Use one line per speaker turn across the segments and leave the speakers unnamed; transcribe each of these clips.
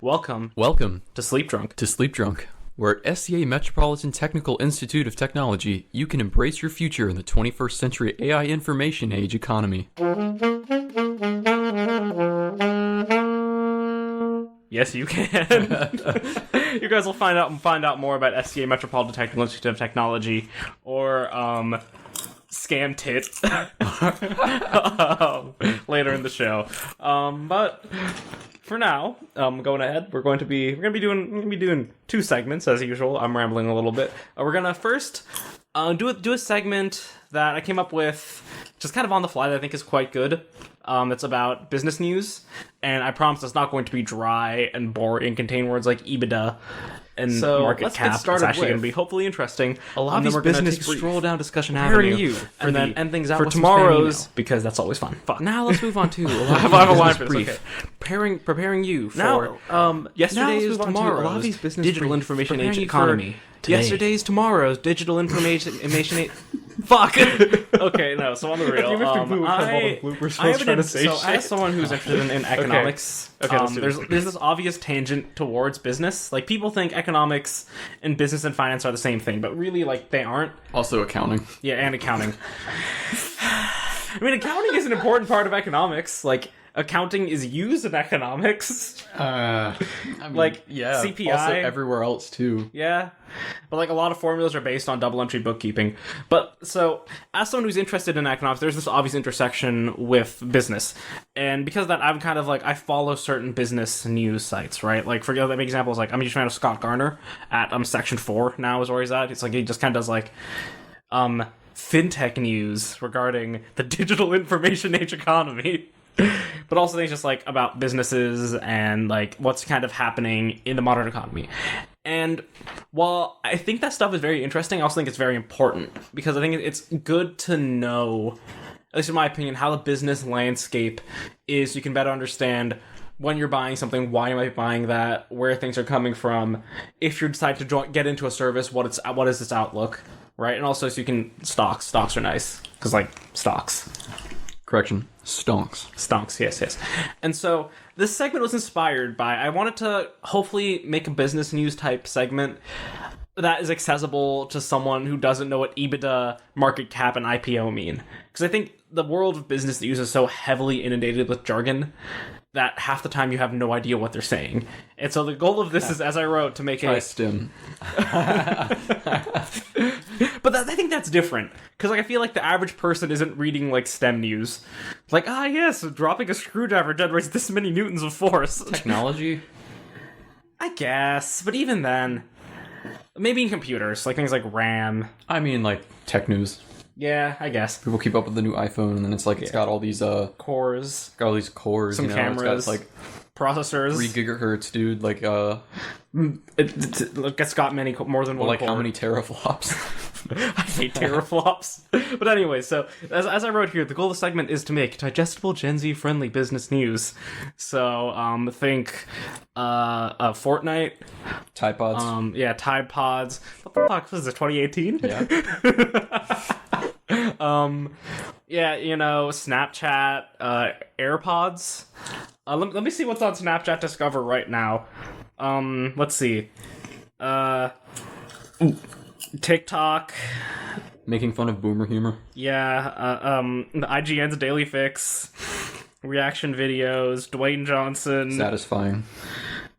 Welcome
to
Sleepdrunk,
where at SCA Metropolitan Technical Institute of Technology, you can embrace your future in the 21st century AI information age economy.
Yes, you can. You guys will find out more about SCA Metropolitan Technical Institute of Technology, or Scam Tit later in the show. But for now, going ahead, we're gonna be doing two segments as usual. I'm rambling a little bit. We're gonna first do a segment that I came up with just kind of on the fly that I think is quite good. It's about business news, and I promise it's not going to be dry and boring and contain words like EBITDA and market cap. It's actually going to be hopefully interesting.
Alavi's business stroll down discussion
preparing
avenue,
you
and then end things out
for
with
tomorrow's, because that's always fun.
Now let's move on to
I have a line for this.
Okay. Preparing you for
yesterday's tomorrow's
business
digital information age
you
economy.
Yesterday's tomorrow's digital information
Fuck. Okay, no. So on the real, as someone who's interested in economics, there's this obvious tangent towards business. Like, people think economics and business and finance are the same thing, but really, like, they aren't.
Also accounting.
Yeah, and accounting. I mean, accounting is an important part of economics. Like, accounting is used in economics.
I mean,
like,
yeah,
CPI.
Also everywhere else, too.
Yeah. But, like, a lot of formulas are based on double entry bookkeeping. But, so, as someone who's interested in economics, there's this obvious intersection with business. And because of that, I'm kind of, like, I follow certain business news sites, right? Like, for example, like, I'm a huge fan of Scott Garner at Section 4 now is where he's at. It's like, he just kind of does, like, fintech news regarding the digital information age economy. But also things just, like, about businesses and, like, what's kind of happening in the modern economy. And while I think that stuff is very interesting, I also think it's very important, because I think it's good to know, at least in my opinion, how the business landscape is. You can better understand when you're buying something, why you might be buying that, where things are coming from. If you decide to get into a service, what is its outlook, right? And also, so you can stocks are nice, because, like, stocks.
Correction. Stonks,
yes. And so this segment was inspired by, I wanted to hopefully make a business news type segment that is accessible to someone who doesn't know what EBITDA, market cap, and IPO mean. Because I think the world of business news is so heavily inundated with jargon that half the time you have no idea what they're saying. And so the goal of this is, as I wrote, to make
a STEM.
But I think that's different, because, like, I feel like the average person isn't reading, like, STEM news. Like, yes, dropping a screwdriver generates this many newtons of force.
Technology?
I guess, but even then, maybe in computers, like things like RAM.
I mean, like, tech news.
Yeah, I guess.
People keep up with the new iPhone, and then it's like, it's got all these,
cores.
Got all these cores,
some cameras.
It's got, like,
processors.
3 gigahertz, dude. Like,
it's got more than one
like,
core.
how many teraflops?
I hate teraflops. But anyway, so, as I wrote here, the goal of the segment is to make digestible, Gen Z-friendly business news. So, think, Fortnite.
Tide Pods.
Tide Pods. What the fuck was it, 2018?
Yeah.
Snapchat, AirPods. Let me see what's on Snapchat Discover right now. Let's see. TikTok.
Making fun of boomer humor.
Yeah, the IGN's Daily Fix. Reaction videos. Dwayne Johnson.
Satisfying.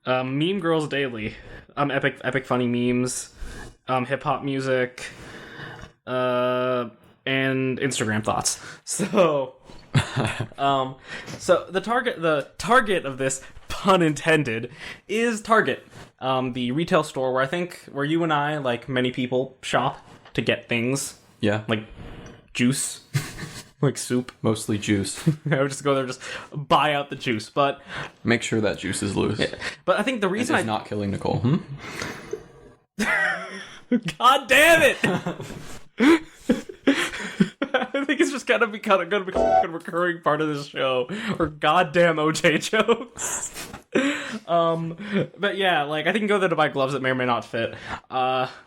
Meme Girls Daily. Epic funny memes. Hip hop music. And Instagram thoughts. So, so the target of this, pun intended, is Target, the retail store where you and I, like many people, shop to get things.
Yeah,
like juice, like soup.
Mostly juice.
I would just go there, just buy out the juice, but
make sure that juice is loose. Yeah.
But I think the reason
it's not killing Nicole.
God damn it! I think is just gonna become a recurring part of this show, or goddamn OJ jokes. But yeah, like I think you can go there to buy gloves that may or may not fit,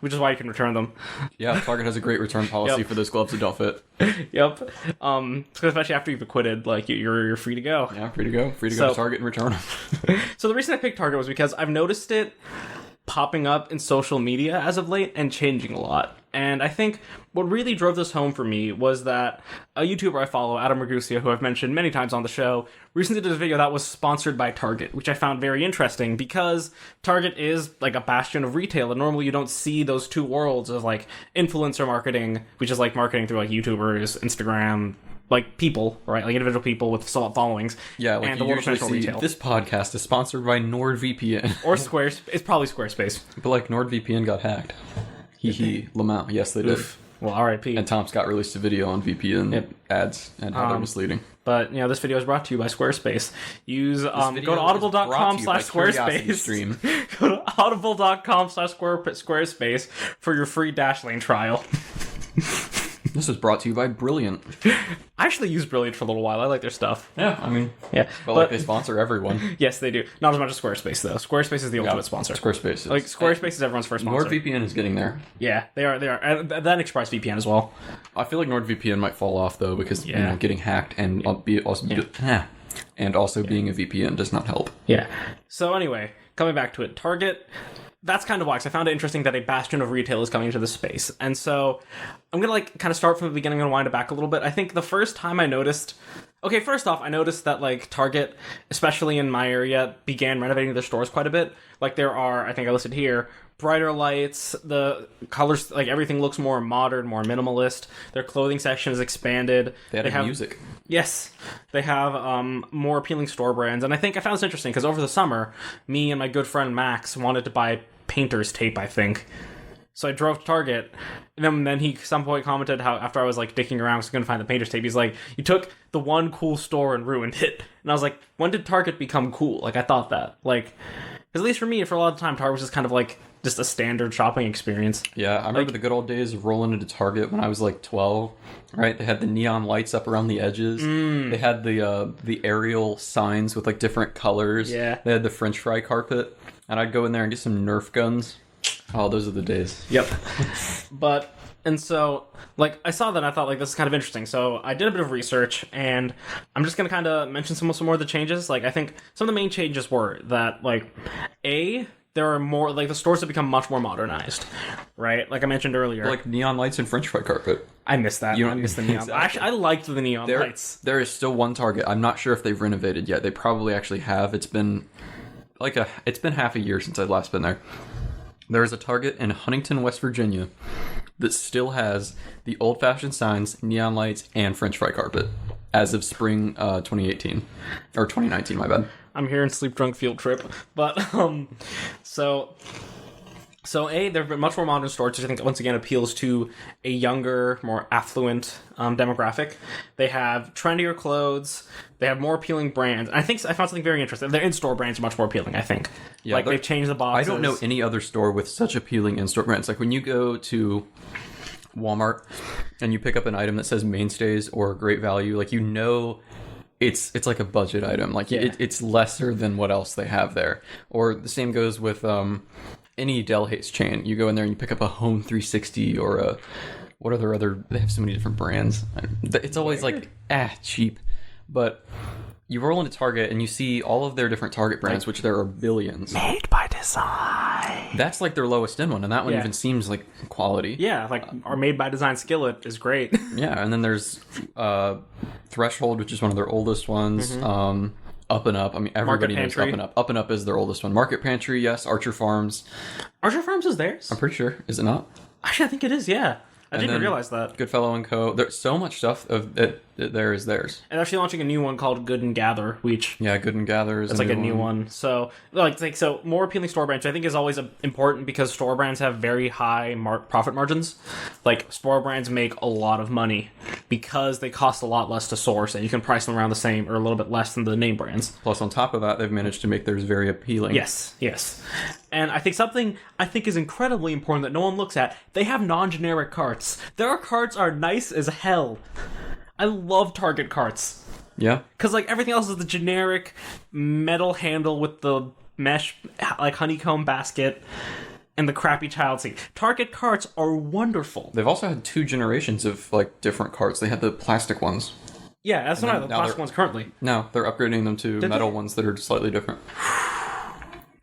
which is why you can return them.
Yeah, Target has a great return policy for those gloves that don't fit.
Yep. Especially after you've acquitted, like you're free to go.
Yeah, free to go to Target and return them.
So the reason I picked Target was because I've noticed it popping up in social media as of late and changing a lot. And I think what really drove this home for me was that a YouTuber I follow, Adam Ragusa, who I've mentioned many times on the show, recently did a video that was sponsored by Target, which I found very interesting because Target is like a bastion of retail, and normally you don't see those two worlds of like influencer marketing, which is like marketing through like YouTubers, Instagram, like people, right? Like individual people with followings.
Yeah, like
and
you
the world of
usually
traditional
see
retail.
this podcast is sponsored by NordVPN.
Or Squarespace. It's probably Squarespace.
But like NordVPN got hacked. Hee Lamau. Yes, they did.
Well, R.I.P.
And Tom Scott released a video on VPN ads and how they're misleading.
But, you know, this video is brought to you by Squarespace. Use, go to audible.com/Squarespace. Go to audible.com/Squarespace for your free Dashlane trial.
This is brought to you by Brilliant.
I actually used Brilliant for a little while. I like their stuff.
Yeah, I mean,
yeah,
but like they sponsor everyone.
Yes, they do. Not as much as Squarespace, though. Squarespace is the ultimate sponsor.
Squarespace is.
Like, Squarespace is everyone's first sponsor.
NordVPN is getting there.
Yeah, they are. And that ExpressVPN as well.
I feel like NordVPN might fall off, though, because, you know, getting hacked and being a VPN does not help.
Yeah. So anyway, coming back to it, Target... That's kind of why, because I found it interesting that a bastion of retail is coming into this space. And so I'm going to like kind of start from the beginning and wind it back a little bit. I think the first time I noticed... Okay, first off, I noticed that like Target, especially in my area, began renovating their stores quite a bit. Like there are, I think I listed here, brighter lights, the colors, like everything looks more modern, more minimalist. Their clothing section is expanded.
They have music.
Yes, they have more appealing store brands. And I think I found this interesting because over the summer, me and my good friend Max wanted to buy painter's tape, I think. So I drove to Target, and then he at some point commented how after I was like dicking around because I couldn't find the painter's tape, he's like, "You took the one cool store and ruined it." And I was like, "When did Target become cool?" Like I thought that, like, 'cause at least for me, for a lot of time, Target was just kind of like just a standard shopping experience.
Yeah, I remember the good old days of rolling into Target when I was like 12. Right, they had the neon lights up around the edges. They had the aerial signs with like different colors.
Yeah,
they had the French fry carpet, and I'd go in there and get some Nerf guns. Oh, those are the days.
Yep. And so, like, I saw that and I thought, like, this is kind of interesting. So I did a bit of research, and I'm just going to kind of mention some more of the changes. Like, I think some of the main changes were that, like, there are more, like, the stores have become much more modernized, right? Like I mentioned earlier.
Like neon lights and French fry carpet.
I missed that. I missed the neon. Exactly. Actually, I liked the neon lights.
There is still one Target. I'm not sure if they've renovated yet. They probably actually have. It's been half a year since I've last been there. There is a Target in Huntington, West Virginia that still has the old-fashioned signs, neon lights, and French fry carpet as of spring 2018. Or 2019, my bad.
I'm here in Sleepdrunk Field Trip. But, So they're much more modern stores, which I think, once again, appeals to a younger, more affluent demographic. They have trendier clothes. They have more appealing brands. And I think I found something very interesting. Their in-store brands are much more appealing, I think. Yeah, like, they've changed the boxes.
I don't know any other store with such appealing in-store brands. Like, when you go to Walmart and you pick up an item that says Mainstays or Great Value, like, you know... It's like a budget item. Like, it's lesser than what else they have there. Or the same goes with... any Del Hayes chain. You go in there and you pick up a Home 360 or a... What are their other... They have so many different brands. It's always like, cheap. But you roll into Target and you see all of their different Target brands, which there are billions.
Made by design.
That's like their lowest end one, and that one even seems like quality.
Yeah, like our Made by Design skillet is great.
Yeah, and then there's Threshold, which is one of their oldest ones. Up and Up. I mean, everybody knows Up and Up. Up and Up is their oldest one. Market Pantry, yes. Archer Farms.
Archer Farms is theirs?
I'm pretty sure. Is it not?
Actually, I think it is, yeah. I didn't realize that.
Goodfellow & Co. There's so much stuff that there is theirs. And
they're actually launching a new one called Good and Gather, which...
Yeah, Good and Gather is
a new one. So, so more appealing store brands, I think, is always important because store brands have very high profit margins. Like, store brands make a lot of money because they cost a lot less to source, and you can price them around the same or a little bit less than the name brands.
Plus, on top of that, they've managed to make theirs very appealing.
Yes. And I think something is incredibly important that no one looks at, they have non-generic carts. Their carts are nice as hell. I love Target carts.
Yeah.
Because, like, everything else is the generic metal handle with the mesh, like, honeycomb basket and the crappy child seat. Target carts are wonderful.
They've also had 2 generations of, like, different carts. They had the plastic ones.
Yeah, that's not the plastic ones currently.
No, they're upgrading them to metal ones that are slightly different.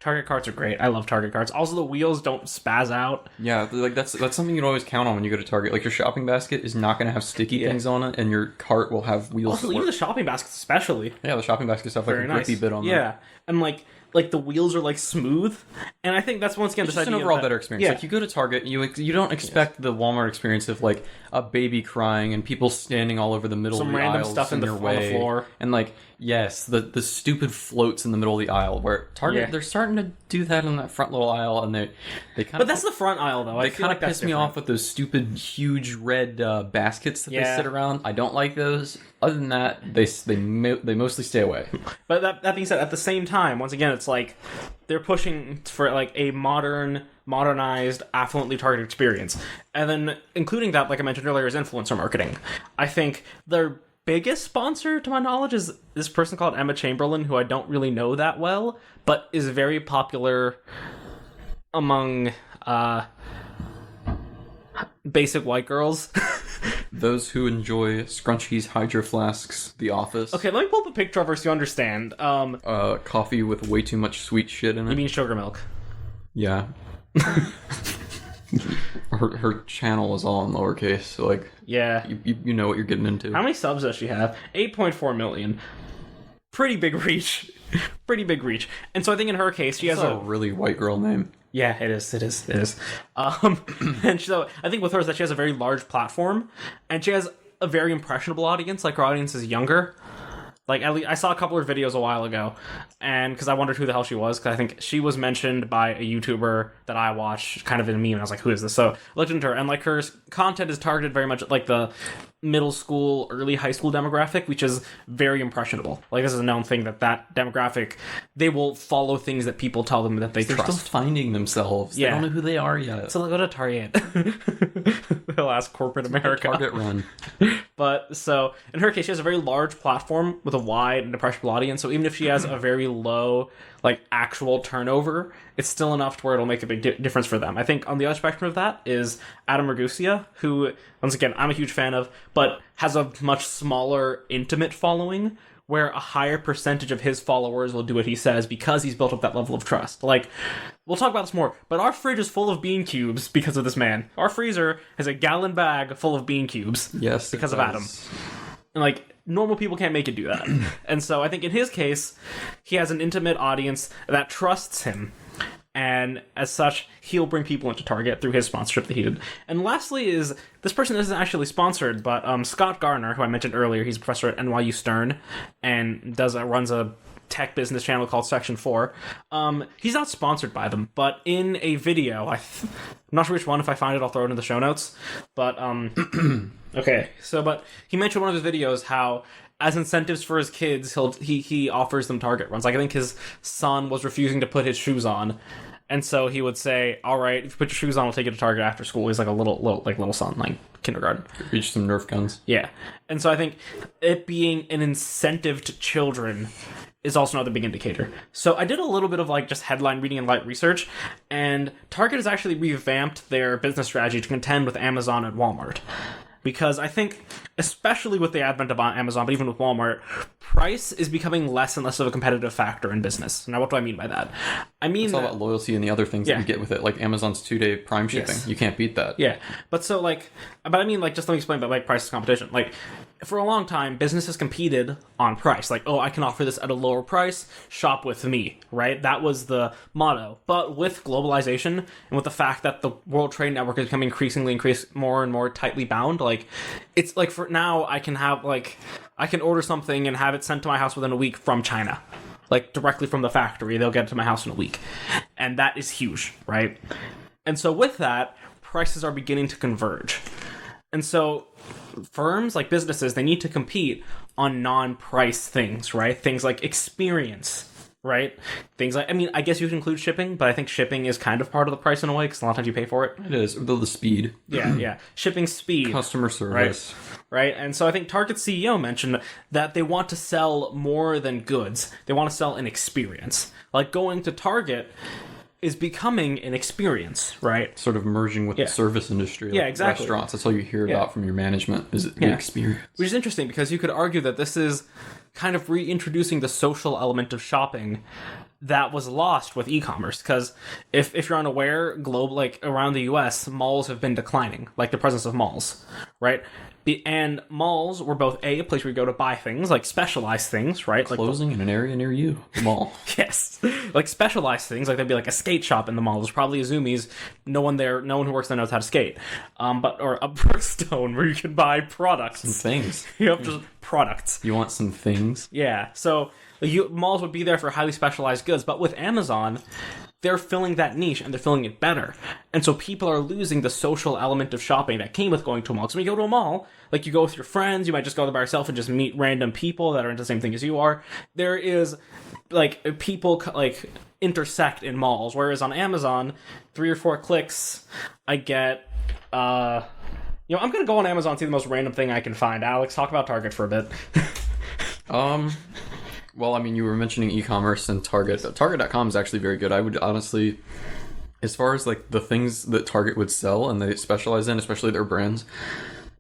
Target carts are great. I love Target carts. Also, the wheels don't spaz out.
Yeah, like that's something you'd always count on when you go to Target. Like, your shopping basket is not going to have sticky things on it, and your cart will have wheels.
Also, even the shopping baskets especially.
Yeah, the shopping baskets have like a grippy bit on them.
Yeah, and like the wheels are like smooth, and I think that's once again
it's just an overall better experience.
Yeah.
Like, you go to Target, you don't expect the Walmart experience of like a baby crying and people standing all over the middle of the
random
aisles
stuff
in your way,
on the floor,
and like the stupid floats in the middle of the aisle. Where Target they're starting to do that in that front little aisle, and they kind of.
But that's the front aisle though.
They kind of piss me off with those stupid huge red baskets that they sit around. I don't like those. Other than that, they mostly stay away.
But that being said, at the same time, once again, it's like they're pushing for like a modernized, affluently targeted experience, and then including that, like I mentioned earlier, is influencer marketing. I think their biggest sponsor, to my knowledge, is this person called Emma Chamberlain, who I don't really know that well, but is very popular among basic white girls.
Those who enjoy scrunchies, hydro flasks, The Office.
Okay, let me pull up a picture of her so you understand.
Coffee with way too much sweet shit in it.
You mean sugar milk?
Yeah. her channel is all in lowercase, so like,
yeah,
you know what you're getting into.
How many subs does she have? 8.4 million. Pretty big reach. Pretty big reach. And so I think in her case, she has
a really white girl name.
Yeah, it is. And so I think with her is that she has a very large platform, and she has a very impressionable audience. Like, her audience is younger. Like, at least I saw a couple of videos a while ago, and because I wondered who the hell she was, because I think she was mentioned by a YouTuber that I watch, kind of in a meme, and I was like, who is this? So I looked into her, and like, her content is targeted very much at like the middle school, early high school demographic, which is very impressionable. Like, this is a known thing that demographic, they will follow things that people tell them that they're
trust. They're still finding themselves.
Yeah.
They don't know who they are yet.
So they'll go to Target. They'll ask corporate America.
Target run.
But so in her case, she has a very large platform with a wide and impressionable audience. So even if she has a very low, like, actual turnover, it's still enough to where it'll make a big difference for them. I think on the other spectrum of that is Adam Ragusa, who, once again, I'm a huge fan of, but has a much smaller, intimate following, where a higher percentage of his followers will do what he says because he's built up that level of trust. Like, we'll talk about this more, but our fridge is full of bean cubes because of this man. Our freezer has a gallon bag full of bean cubes.
Yes,
because of Adam. And, like, normal people can't make it do that. And so I think in his case, he has an intimate audience that trusts him. And as such, he'll bring people into Target through his sponsorship that he did. And lastly is, this person isn't actually sponsored, but Scott Garner, who I mentioned earlier, he's a professor at NYU Stern and runs a tech business channel called Section 4. He's not sponsored by them, but in a video, I'm not sure which one, if I find it, I'll throw it in the show notes. But, okay, so, but he mentioned one of his videos how, as incentives for his kids, he offers them Target runs. Like, I think his son was refusing to put his shoes on, and so he would say, "All right, if you put your shoes on, I'll take you to Target after school." He's like a little son, like kindergarten.
Reach some Nerf guns.
Yeah, and so I think it being an incentive to children is also another big indicator. So I did a little bit of like just headline reading and light research, and Target has actually revamped their business strategy to contend with Amazon and Walmart. Because I think, especially with the advent of Amazon, but even with Walmart, price is becoming less and less of a competitive factor in business. Now, what do I mean by that? I mean
it's all about loyalty and the other things that you get with it, like Amazon's 2-day Prime shipping. Yes. You can't beat that.
Yeah, but I mean, like, just let me explain about like price competition. Like, for a long time, businesses competed on price. Like, oh, I can offer this at a lower price, shop with me, right? That was the motto. But with globalization and with the fact that the World Trade Network is becoming increasingly more and more tightly bound, like, it's like, for now, I can order something and have it sent to my house within a week from China. Like, directly from the factory, they'll get it to my house in a week. And that is huge, right? And so with that, prices are beginning to converge. And so firms, like businesses, they need to compete on non-price things, right? Things like experience right? Things like, I mean, I guess you could include shipping, but I think shipping is kind of part of the price in a way, because a lot of times you pay for it.
It is, though the speed.
Yeah. Shipping speed.
Customer service.
Right? And so I think Target's CEO mentioned that they want to sell more than goods. They want to sell an experience. Like, going to Target is becoming an experience, right?
Sort of merging with the service industry. Like
exactly.
Restaurants, that's all you hear about from your management, is the experience.
Which is interesting, because you could argue that this is kind of reintroducing the social element of shopping that was lost with e-commerce. Because if you're unaware, around the US, malls have been declining, like the presence of malls, right? And malls were both a place where you go to buy things, like specialized things, right?
Closing in an area near you, mall.
Yes. Like specialized things, like there'd be like a skate shop in the mall. There's probably a Zoomies. No one who works there knows how to skate. Or a Brookstone where you can buy products.
Some things.
You have just products.
You want some things?
Yeah. So malls would be there for highly specialized goods, but with Amazon, they're filling that niche, and they're filling it better. And so people are losing the social element of shopping that came with going to a mall. So when you go to a mall, like you go with your friends, you might just go there by yourself and just meet random people that are into the same thing as you are. There is, like, people, like, intersect in malls. Whereas on Amazon, 3 or 4 clicks, I get, I'm going to go on Amazon and see the most random thing I can find. Alex, talk about Target for a bit.
Well, I mean, you were mentioning e-commerce and Target. Target.com is actually very good. I would honestly, as far as like the things that Target would sell and they specialize in, especially their brands,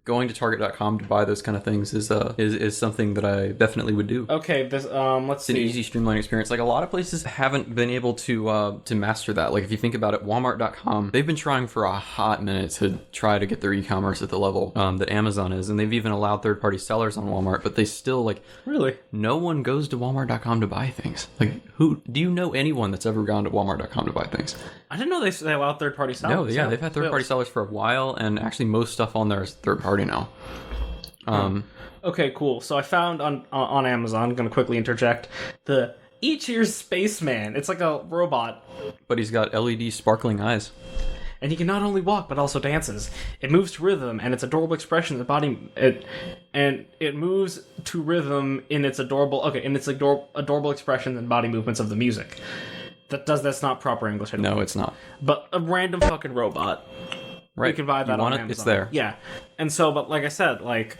going to Target.com to buy those kind of things is something that I definitely would do.
Okay, let's see.
It's an easy, streamlined experience. Like, a lot of places haven't been able to master that. Like, if you think about it, Walmart.com, they've been trying for a hot minute to try to get their e-commerce at the level that Amazon is, and they've even allowed third-party sellers on Walmart, but they still, like...
Really?
No one goes to Walmart.com to buy things. Like, do you know anyone that's ever gone to Walmart.com to buy things?
I didn't know they allowed third-party sellers.
No, yeah, they've had third-party sellers for a while, and actually most stuff on there is third-party now.
Okay, cool. So I found on Amazon, I'm going to quickly interject, the Ichi's Spaceman. It's like a robot.
But he's got LED sparkling eyes.
And he can not only walk, but also dances. It moves to rhythm, and its adorable expression in the body... It moves to rhythm in its adorable expressions and body movements of the music. That's not proper English anymore.
No, it's not.
But a random fucking robot.
Right.
You can buy that on Amazon.
It's there.
Yeah. And so, but like I said, like,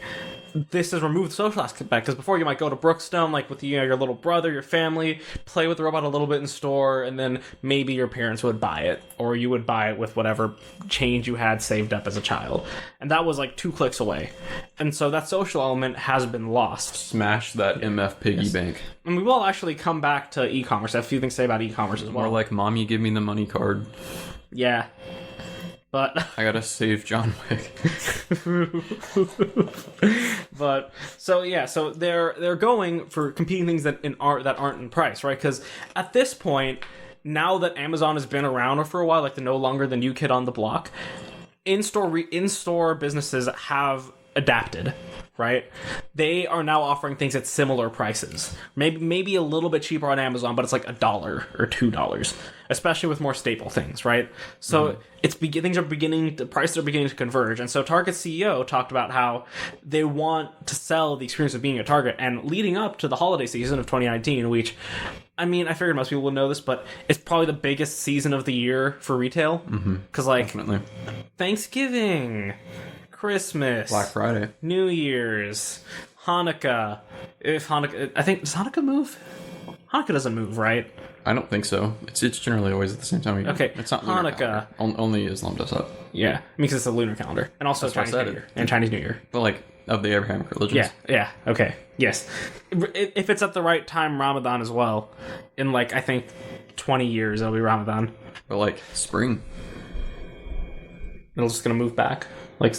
this has removed the social aspect, because before you might go to Brookstone, like with your little brother, your family, play with the robot a little bit in store, and then maybe your parents would buy it, or you would buy it with whatever change you had saved up as a child. And that was like 2 clicks away. And so that social element has been lost.
Smash that MF piggy bank.
And we will actually come back to e-commerce. I have a few things to say about e-commerce as well.
More like, Mommy, give me the money card.
Yeah. But
I gotta save John Wick.
But so they're going for competing things that aren't in price, right? Because at this point, now that Amazon has been around for a while, like the no longer the new kid on the block, in-store businesses have adapted, right? They are now offering things at similar prices. Maybe a little bit cheaper on Amazon, but it's like $1 or $2, especially with more staple things, right? So the prices are beginning to converge. And so Target's CEO talked about how they want to sell the experience of being a Target, and leading up to the holiday season of 2019, which, I mean, I figured most people would know this, but it's probably the biggest season of the year for retail. Because,
Definitely.
Thanksgiving, Christmas,
Black Friday,
New Year's, Hanukkah. Does Hanukkah move? Hanukkah doesn't move, right?
I don't think so. It's generally always at the same time of year.
Okay,
it's not
Hanukkah.
Only Islam does that.
Yeah, because it's a lunar calendar, and also Chinese New Year and Chinese New Year.
But like of the Abrahamic religions.
Yeah. Okay. Yes, if it's at the right time, Ramadan as well. In like I think 20 years, it'll be Ramadan.
But like spring.
It's just gonna move back, like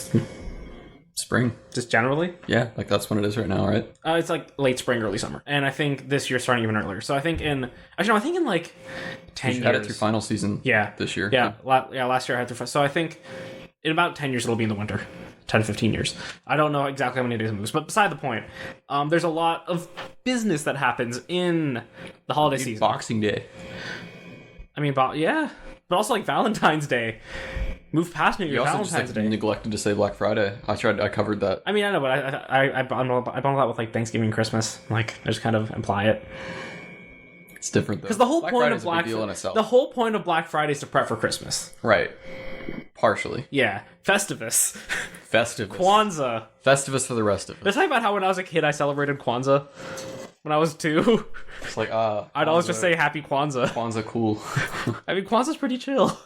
spring.
Just generally.
Yeah, like that's when it is right now, right?
It's like late spring, early summer, and I think this year's starting even earlier. So I think in like 10 years.
You had it through final season.
Yeah.
This year.
Yeah. Last year I had through. So I think in about 10 years it'll be in the winter. 10 to 15 years. I don't know exactly how many days it moves, but beside the point, there's a lot of business that happens in the holiday season.
Boxing Day.
I mean, yeah, but also like Valentine's Day. Move past New Year's.
You also
Valentine's
just
Day.
neglected to say Black Friday. I covered that.
I mean, I know, but I bundle that with like Thanksgiving and Christmas. Like, I just kind of imply it.
It's different though.
Because the whole point of
Friday's a big deal in itself.
the whole point of Black Friday is to prep for Christmas.
Right. Partially.
Yeah, Festivus,
Festivus.
Kwanzaa.
Festivus for the rest of
Did I
us.
tell you about how when I was a kid I celebrated Kwanzaa? When I was 2,
It's like,
I'd always just say Happy Kwanzaa.
Kwanzaa cool.
I mean, Kwanzaa's pretty chill.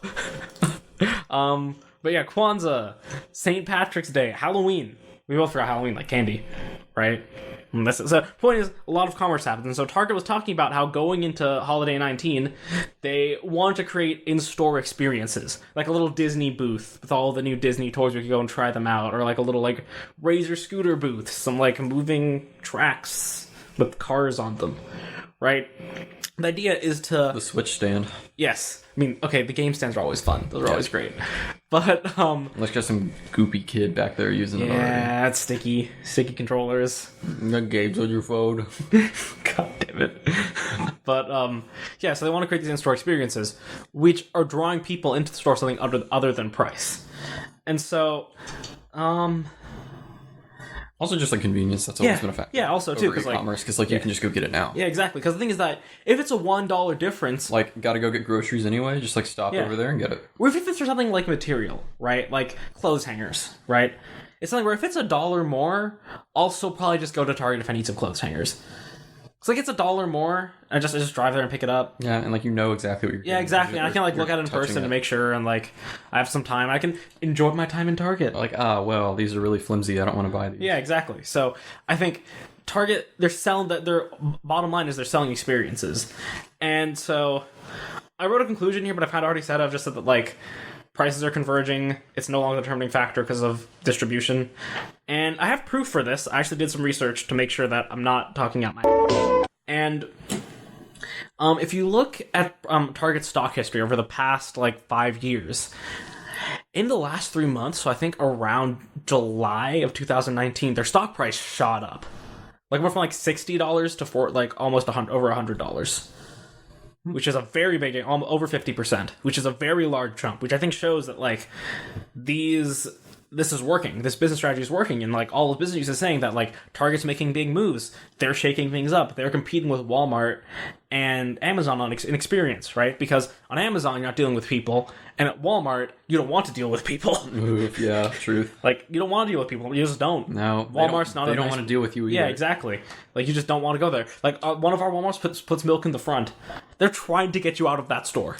But yeah, Kwanzaa, St. Patrick's Day, Halloween. We both forgot Halloween, like candy, right? So point is, a lot of commerce happens. And so Target was talking about how going into Holiday 19, they wanted to create in-store experiences, like a little Disney booth with all the new Disney toys. We could go and try them out, or like a little like Razor scooter booth, some like moving tracks with cars on them, right? The idea is to...
The Switch stand.
Yes. I mean, okay, the game stands are always fun. Those are always great. But,
Let's get some goopy kid back there using it already.
yeah, it's sticky controllers.
The games on your phone.
God damn it. But, yeah, so they want to create these in-store experiences, which are drawing people into the store something other than price. And so,
Also, just like convenience, that's always been a factor.
Yeah, also, too, because, like...
e-commerce, because, like, you can just go get it now.
Yeah, exactly. Because the thing is that if it's a $1 difference...
Like, gotta go get groceries anyway, just, like, stop over there and get it.
Or if it's for something like material, right? Like clothes hangers, right? It's something where if it's $1 more, I'll still probably just go to Target if I need some clothes hangers. It's like it's $1 more, I just drive there and pick it up.
Yeah, and like you know exactly what you're
Yeah, exactly. And I can like look at it in person and make sure, and like I have some time. I can enjoy my time in Target.
Like, well, these are really flimsy. I don't want to buy these.
Yeah, exactly. So I think Target, they're selling that. Their bottom line is they're selling experiences, and so I wrote a conclusion here, but I've kind of already said I've just said that like prices are converging. It's no longer the determining factor because of distribution, and I have proof for this. I actually did some research to make sure that I'm not talking out my. And if you look at Target stock history over the past like 5 years, in the last 3 months, so I think around July of 2019, their stock price shot up. Like went from like $60 to like almost over $100, which is a very big, over 50%, which is a very large jump, which I think shows that like this is working. This business strategy is working, and like all of business news is saying that like Target's making big moves. They're shaking things up. They're competing with Walmart and Amazon on an experience, right? Because on Amazon you're not dealing with people, and at Walmart you don't want to deal with people.
Oof, yeah, truth.
Like you don't want to deal with people. You just don't.
No,
Walmart's not.
They don't want to deal with you either.
Yeah, exactly. Like you just don't want to go there. Like one of our Walmarts puts milk in the front. They're trying to get you out of that store.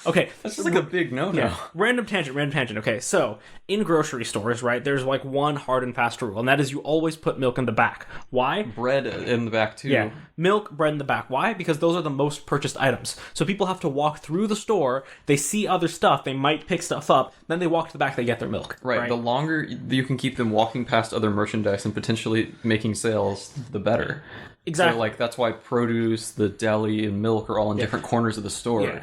Okay,
that's just like a big no-no.
Yeah. Random tangent. Okay, so in grocery stores, right, there's like one hard and fast rule, and that is you always put milk in the back. Why?
Bread in the back too.
Yeah, milk, bread in the back. Why? Because those are the most purchased items. So people have to walk through the store, they see other stuff, they might pick stuff up, then they walk to the back, they get their milk.
Right. The longer you can keep them walking past other merchandise and potentially making sales, the better.
Exactly.
So, like, that's why produce, the deli, and milk are all in different corners of the store.
Yeah.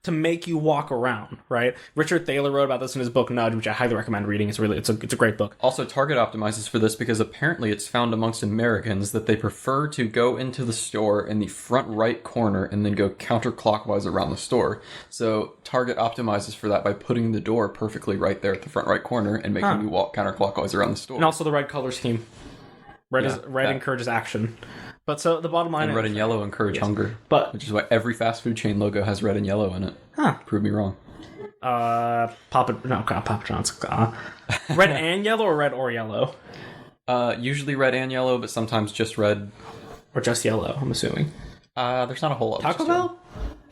To make you walk around, right? Richard Thaler wrote about this in his book Nudge, which I highly recommend reading. It's a great book.
Also, Target optimizes for this because apparently it's found amongst Americans that they prefer to go into the store in the front right corner and then go counterclockwise around the store. So Target optimizes for that by putting the door perfectly right there at the front right corner and making you walk counterclockwise around the store.
And also the red color scheme. Red encourages action. But so the bottom line
and red and yellow encourage hunger, which is why every fast food chain logo has red and yellow in it.
Huh.
Prove me wrong.
Papa John's. Red and yellow or red or yellow?
Usually red and yellow, but sometimes just red.
Or just yellow, I'm assuming.
There's not a whole lot.
Taco Bell?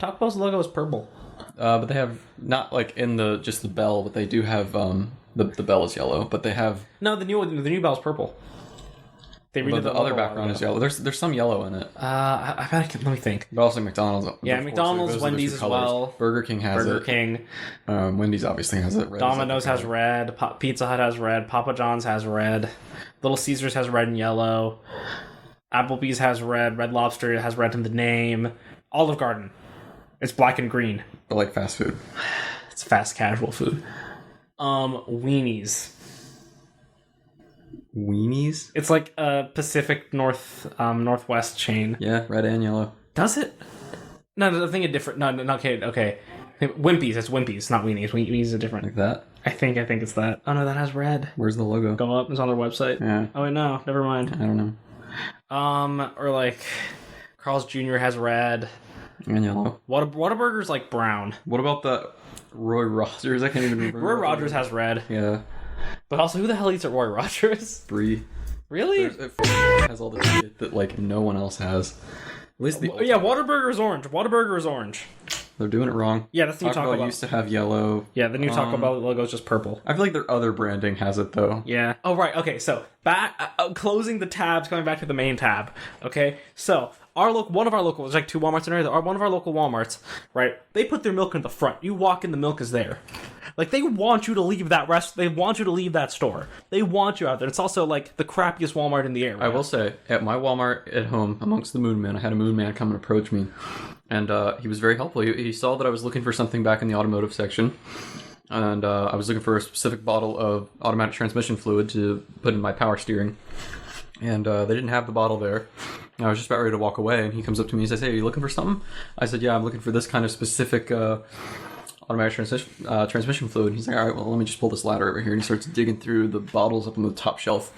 Taco Bell's logo is purple.
But they have, not like in just the bell, but they do have, the bell is yellow, but they have...
No, the new bell's purple.
But the other background is yellow. There's some yellow in it.
Let me think.
But also McDonald's.
Yeah, McDonald's, Wendy's as well.
Burger King has it.
Burger King.
Wendy's obviously has it. Red
Domino's has red. Pizza Hut has red. Papa John's has red. Little Caesars has red and yellow. Applebee's has red. Red Lobster has red in the name. Olive Garden, it's black and green.
But like fast food.
It's fast casual food. Weenies.
Weenies?
It's like a Pacific Northwest chain.
Yeah, red and yellow.
Does it? No, I think it's different. No, okay. Wimpy's. It's Wimpy's, not Weenies. Weenies are different.
Like that?
I think it's that. Oh no, that has red.
Where's the logo?
Go up. It's on their website.
Yeah.
Oh wait, no, never mind.
I don't know.
Or like Carl's Jr. has red.
And yellow.
Whataburger's like brown.
What about the Roy Rogers? I can't even remember.
Roy Rogers has red.
Yeah.
But also, who the hell eats at Roy Rogers?
Brie.
Really?
It has all the shit that like no one else has. At least
Whataburger is orange. Whataburger is orange.
They're doing it wrong.
Yeah, that's the new Taco Bell.
Used to have yellow.
Yeah, the new Taco Bell logo is just purple.
I feel like their other branding has it though.
Yeah. Oh, right. Okay, so back closing the tabs, going back to the main tab. Okay, so one of our local, there's like 2 Walmarts in there. One of our local Walmarts, right? They put their milk in the front. You walk in, the milk is there. Like, they want you to leave that they want you to leave that store. They want you out there. It's also like the crappiest Walmart in the area.
I will say, at my Walmart at home, amongst the Moon Man, I had a Moon Man come and approach me. And he was very helpful. He saw that I was looking for something back in the automotive section. And I was looking for a specific bottle of automatic transmission fluid to put in my power steering. And they didn't have the bottle there. I was just about ready to walk away, and he comes up to me and says, "Hey, are you looking for something?" I said, "Yeah, I'm looking for this kind of specific automatic transmission fluid." And he's like, "All right, well, let me just pull this ladder over here." And he starts digging through the bottles up on the top shelf.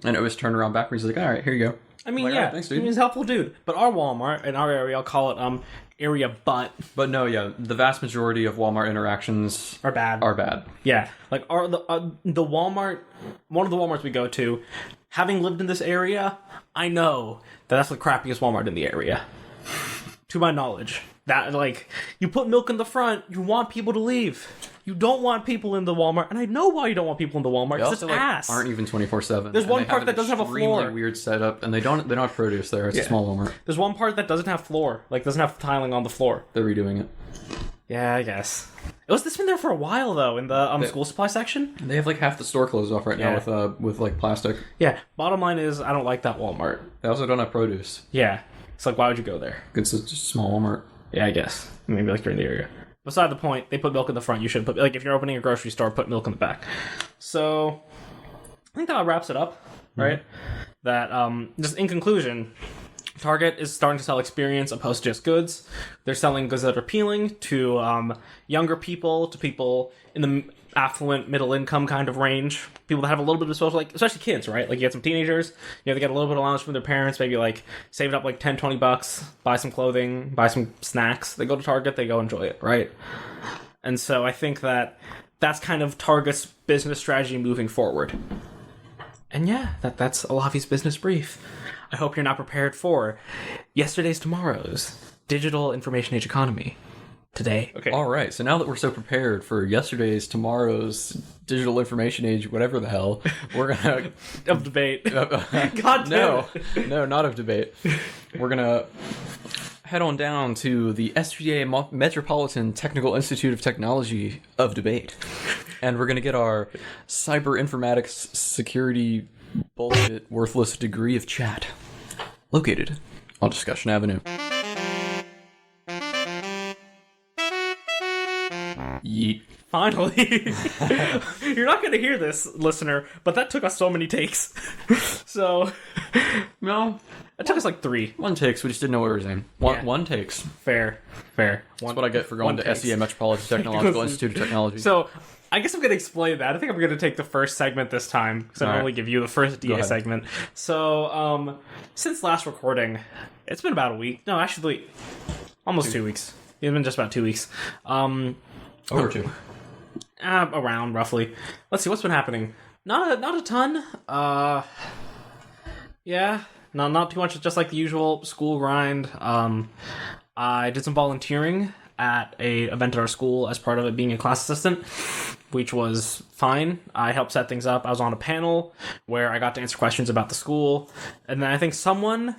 And it was turned around backwards. He's like, "All right, here you go."
I mean,
like,
yeah,
right, thanks, dude.
He's a helpful dude. But our Walmart, in our area, I'll call it area butt.
But no, yeah, the vast majority of Walmart interactions
are bad. Yeah, like the Walmart, one of the Walmarts we go to, having lived in this area, I know that's the crappiest Walmart in the area. To my knowledge. That, like, you put milk in the front, you want people to leave. You don't want people in the Walmart, and I know why you don't want people in the Walmart, because it's ass.
Aren't even 24/7.
There's one part that doesn't have a floor.
Extremely weird setup, and they don't have produce there. It's a small Walmart.
There's one part that doesn't have floor, like doesn't have tiling on the floor.
They're redoing it.
Yeah, I guess. It's been there for a while though, in the school supply section.
They have like half the store closed off right now with like plastic.
Yeah. Bottom line is, I don't like that Walmart.
They also don't have produce.
Yeah. It's like, why would you go there?
It's just a small Walmart.
Yeah, I guess. Maybe like you're in the area. Beside the point, they put milk in the front. You should put, like, if you're opening a grocery store, put milk in the back. So, I think that wraps it up, right? Mm-hmm. That, just in conclusion, Target is starting to sell experience opposed to just goods. They're selling goods that are appealing to younger people, to people in the affluent, middle income kind of range. People that have a little bit of disposable, like, especially kids, right? Like, you get some teenagers, they get a little bit of allowance from their parents, maybe like save it up like $10-20, buy some clothing, buy some snacks. They go to Target, they go enjoy it, right? And so I think that that's kind of Target's business strategy moving forward. And yeah, that's Alavi's business brief. I hope you're not prepared for yesterday's tomorrow's digital information age economy. Today. Okay.
All right. So now that we're so prepared for yesterday's, tomorrow's digital information age, whatever the hell, we're gonna
of debate. God damn it.
No, not of debate. We're gonna head on down to the SCA Metropolitan Technical Institute of Technology of Debate, and we're gonna get our cyber informatics security bullshit worthless degree of chat, located on Discussion Avenue. Yeet.
Finally. You're not going to hear this, listener, but that took us so many takes. So,
no.
It took us like 3.
One takes, we just didn't know what we were saying. One takes.
Fair.
That's what I get for going to SCA Metropolitan Technological Institute of Technology.
So, I guess I'm going to explain that. I think I'm going to take the first segment this time, because I normally give you the first DA segment. So, since last recording, it's been about a week. No, actually, almost 2 weeks. It's been just about 2 weeks.
Over 2.
Around, roughly. Let's see, what's been happening? Not a ton. Yeah. Not too much, just like the usual school grind. I did some volunteering at a event at our school as part of it being a class assistant, which was fine. I helped set things up. I was on a panel where I got to answer questions about the school. And then I think someone,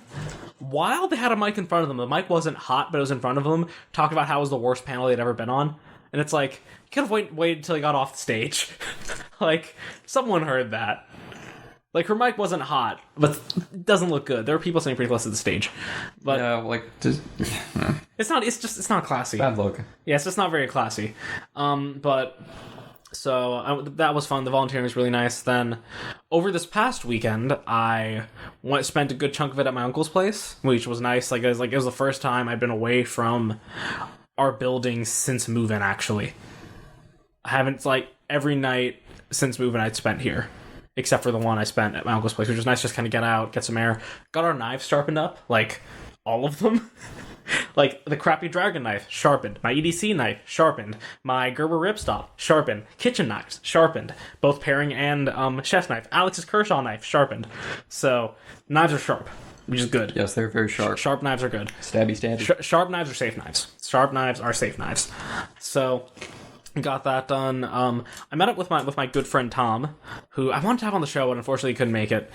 while they had a mic in front of them, the mic wasn't hot, but it was in front of them, talked about how it was the worst panel they'd ever been on. And it's like, you could have waited until he got off the stage. Like, someone heard that. Like, her mic wasn't hot, but it doesn't look good. There were people sitting pretty close to the stage. But
yeah, like, just...
it's not classy.
Bad look.
Yeah, it's just not very classy. But, so, that was fun. The volunteering was really nice. Then, over this past weekend, I spent a good chunk of it at my uncle's place, which was nice. It was the first time I'd been away from our building since move-in, actually. I haven't, every night since move-in I'd spent here. Except for the one I spent at my uncle's place, which was nice, just kind of get out, get some air. Got our knives sharpened up, all of them. Like, the crappy dragon knife, sharpened. My EDC knife, sharpened. My Gerber ripstop, sharpened. Kitchen knives, sharpened. Both paring and chef's knife. Alex's Kershaw knife, sharpened. So, knives are sharp, which is good.
Yes, they're very sharp.
Sharp knives are good.
Stabby, stabby.
Sharp knives are safe knives. Sharp knives are safe knives. So, got that done. I met up with my good friend Tom, who I wanted to have on the show, but unfortunately couldn't make it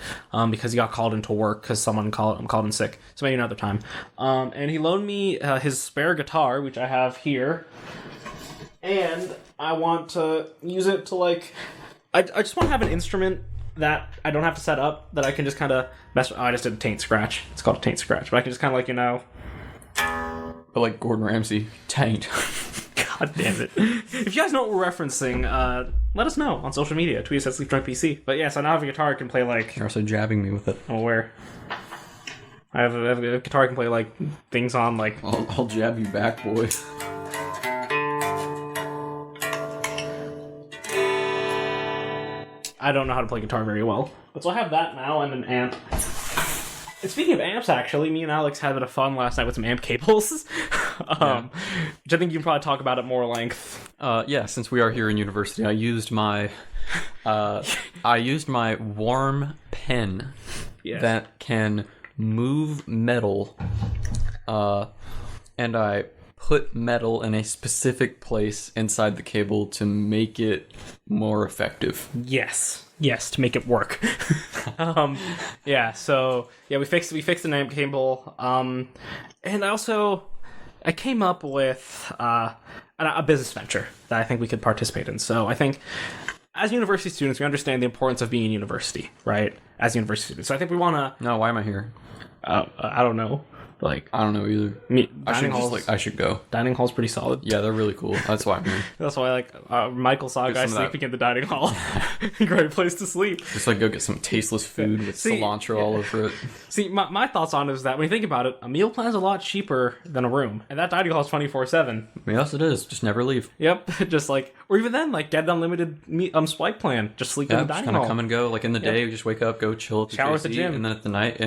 because he got called into work because someone called in sick. So maybe another time. And he loaned me his spare guitar, which I have here, and I want to use it to like. I just want to have an instrument that I don't have to set up, that I can just kind of mess with. Oh, I just did a taint scratch. It's called a taint scratch, but I can just kind of like,
But like Gordon Ramsay, taint.
God damn it. If you guys know what we're referencing, let us know on social media. Tweet us at SleepdrunkPC. But yeah, so now I have a guitar I can play like...
You're also jabbing me with it.
Oh, where? I have a guitar I can play like things on like...
I'll jab you back, boy.
I don't know how to play guitar very well. But so I have that now and an amp. And speaking of amps, actually, me and Alex had a bit of fun last night with some amp cables, which I think you can probably talk about at more length.
Yeah, since we are here in university, I used my warm pen that can move metal, and I put metal in a specific place inside the cable to make it more effective.
Yes, to make it work. We fixed an amp cable. And I came up with a business venture that I think we could participate in. So I think as university students, we understand the importance of being in university, right? As university students. So I think we want to...
No, why am I here?
I don't know. Like,
I don't know either. I should go.
Dining hall's pretty solid.
Yeah, they're really cool. That's why I'm here.
That's why I like Michael saw a guy sleeping in the dining hall. Great place to sleep.
Just like go get some tasteless food with cilantro all over it.
See, my thoughts on it is that when you think about it, a meal plan is a lot cheaper than a room, and that dining hall is 24/7.
Yes, it is. Just never leave.
Yep, just like, or even then, like get an unlimited spike plan. Just sleep in the dining hall. Just kind
of come and go. Like in the day, you just wake up, go chill at the
shower
JC,
at the gym,
and then at the night,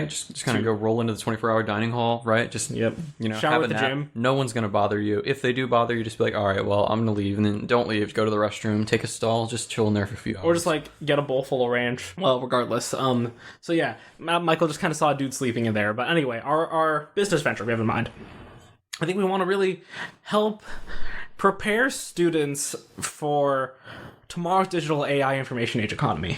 just kind of go roll into the 24-hour dining hall, right? Just
shower
have
at the gym.
No one's gonna bother you. If they do bother you, just be like, all right, well, I'm gonna leave, and then don't leave. Go to the restroom, take a stall, just chill in there for a few hours,
or just like get a bowl full of ranch. Well, regardless. So yeah, Michael just kind of saw a dude sleeping in there. But anyway, our business venture we have in mind. I think we want to really help prepare students for tomorrow's digital AI information age economy.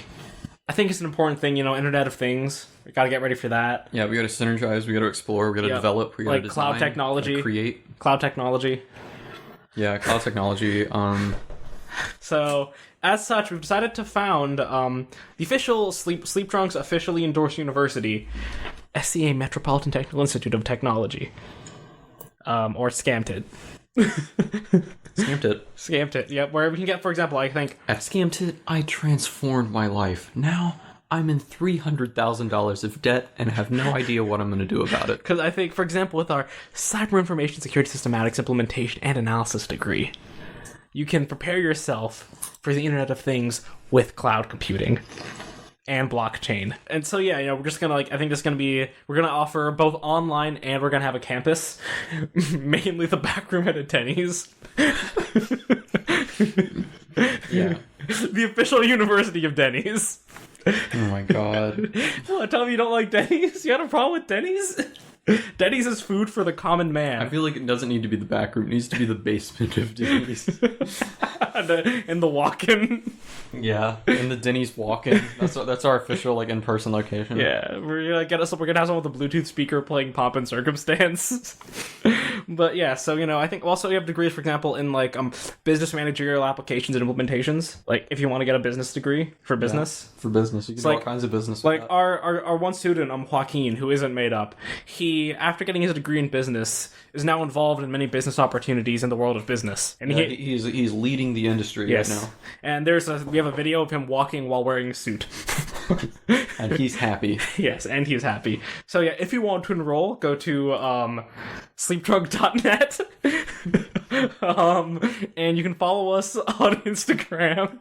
I think it's an important thing, Internet of Things. We got to get ready for that.
Yeah, we got to synergize, we got to explore, we got to develop, we got to design.
Cloud technology.
Create.
Cloud technology.
Yeah, cloud technology.
So, as such, we've decided to found the official Sleepdrunk's officially endorsed university, SCA Metropolitan Technical Institute of Technology. Or SCAMTIT. SCAMTIT, yep. Where we can get, for example, I think...
At SCAMTIT, I transformed my life. Now, I'm in $300,000 of debt and have no idea what I'm going to do about it.
Because I think, for example, with our Cyber Information Security Systematics Implementation and Analysis degree, you can prepare yourself for the Internet of Things with cloud computing and blockchain. And so, we're just gonna, I think we're gonna offer both online and we're gonna have a campus. Mainly the back room at a Denny's.
Yeah.
The official university of Denny's.
Oh my god.
What, tell me you don't like Denny's? You had a problem with Denny's? Denny's is food for the common man.
I feel like it doesn't need to be the back room. It needs to be the basement of Denny's.
In the walk-in.
Yeah, in the Denny's walk-in. That's our official in-person location.
Yeah, we're gonna have someone with a Bluetooth speaker playing Pomp and Circumstance. But yeah, so I think also we have degrees, for example, in business managerial applications and implementations. Like if you want to get a business degree for business.
Yeah, for business, you can do all kinds of business.
Like our one student, Joaquin, who isn't made up. He, after getting his degree in business, is now involved in many business opportunities in the world of business. And
he's leading the industry right now.
And we have a video of him walking while wearing a suit.
And he's happy.
Yes, and he's happy. So yeah, if you want to enroll, go to sleepdrunk.net. And you can follow us on Instagram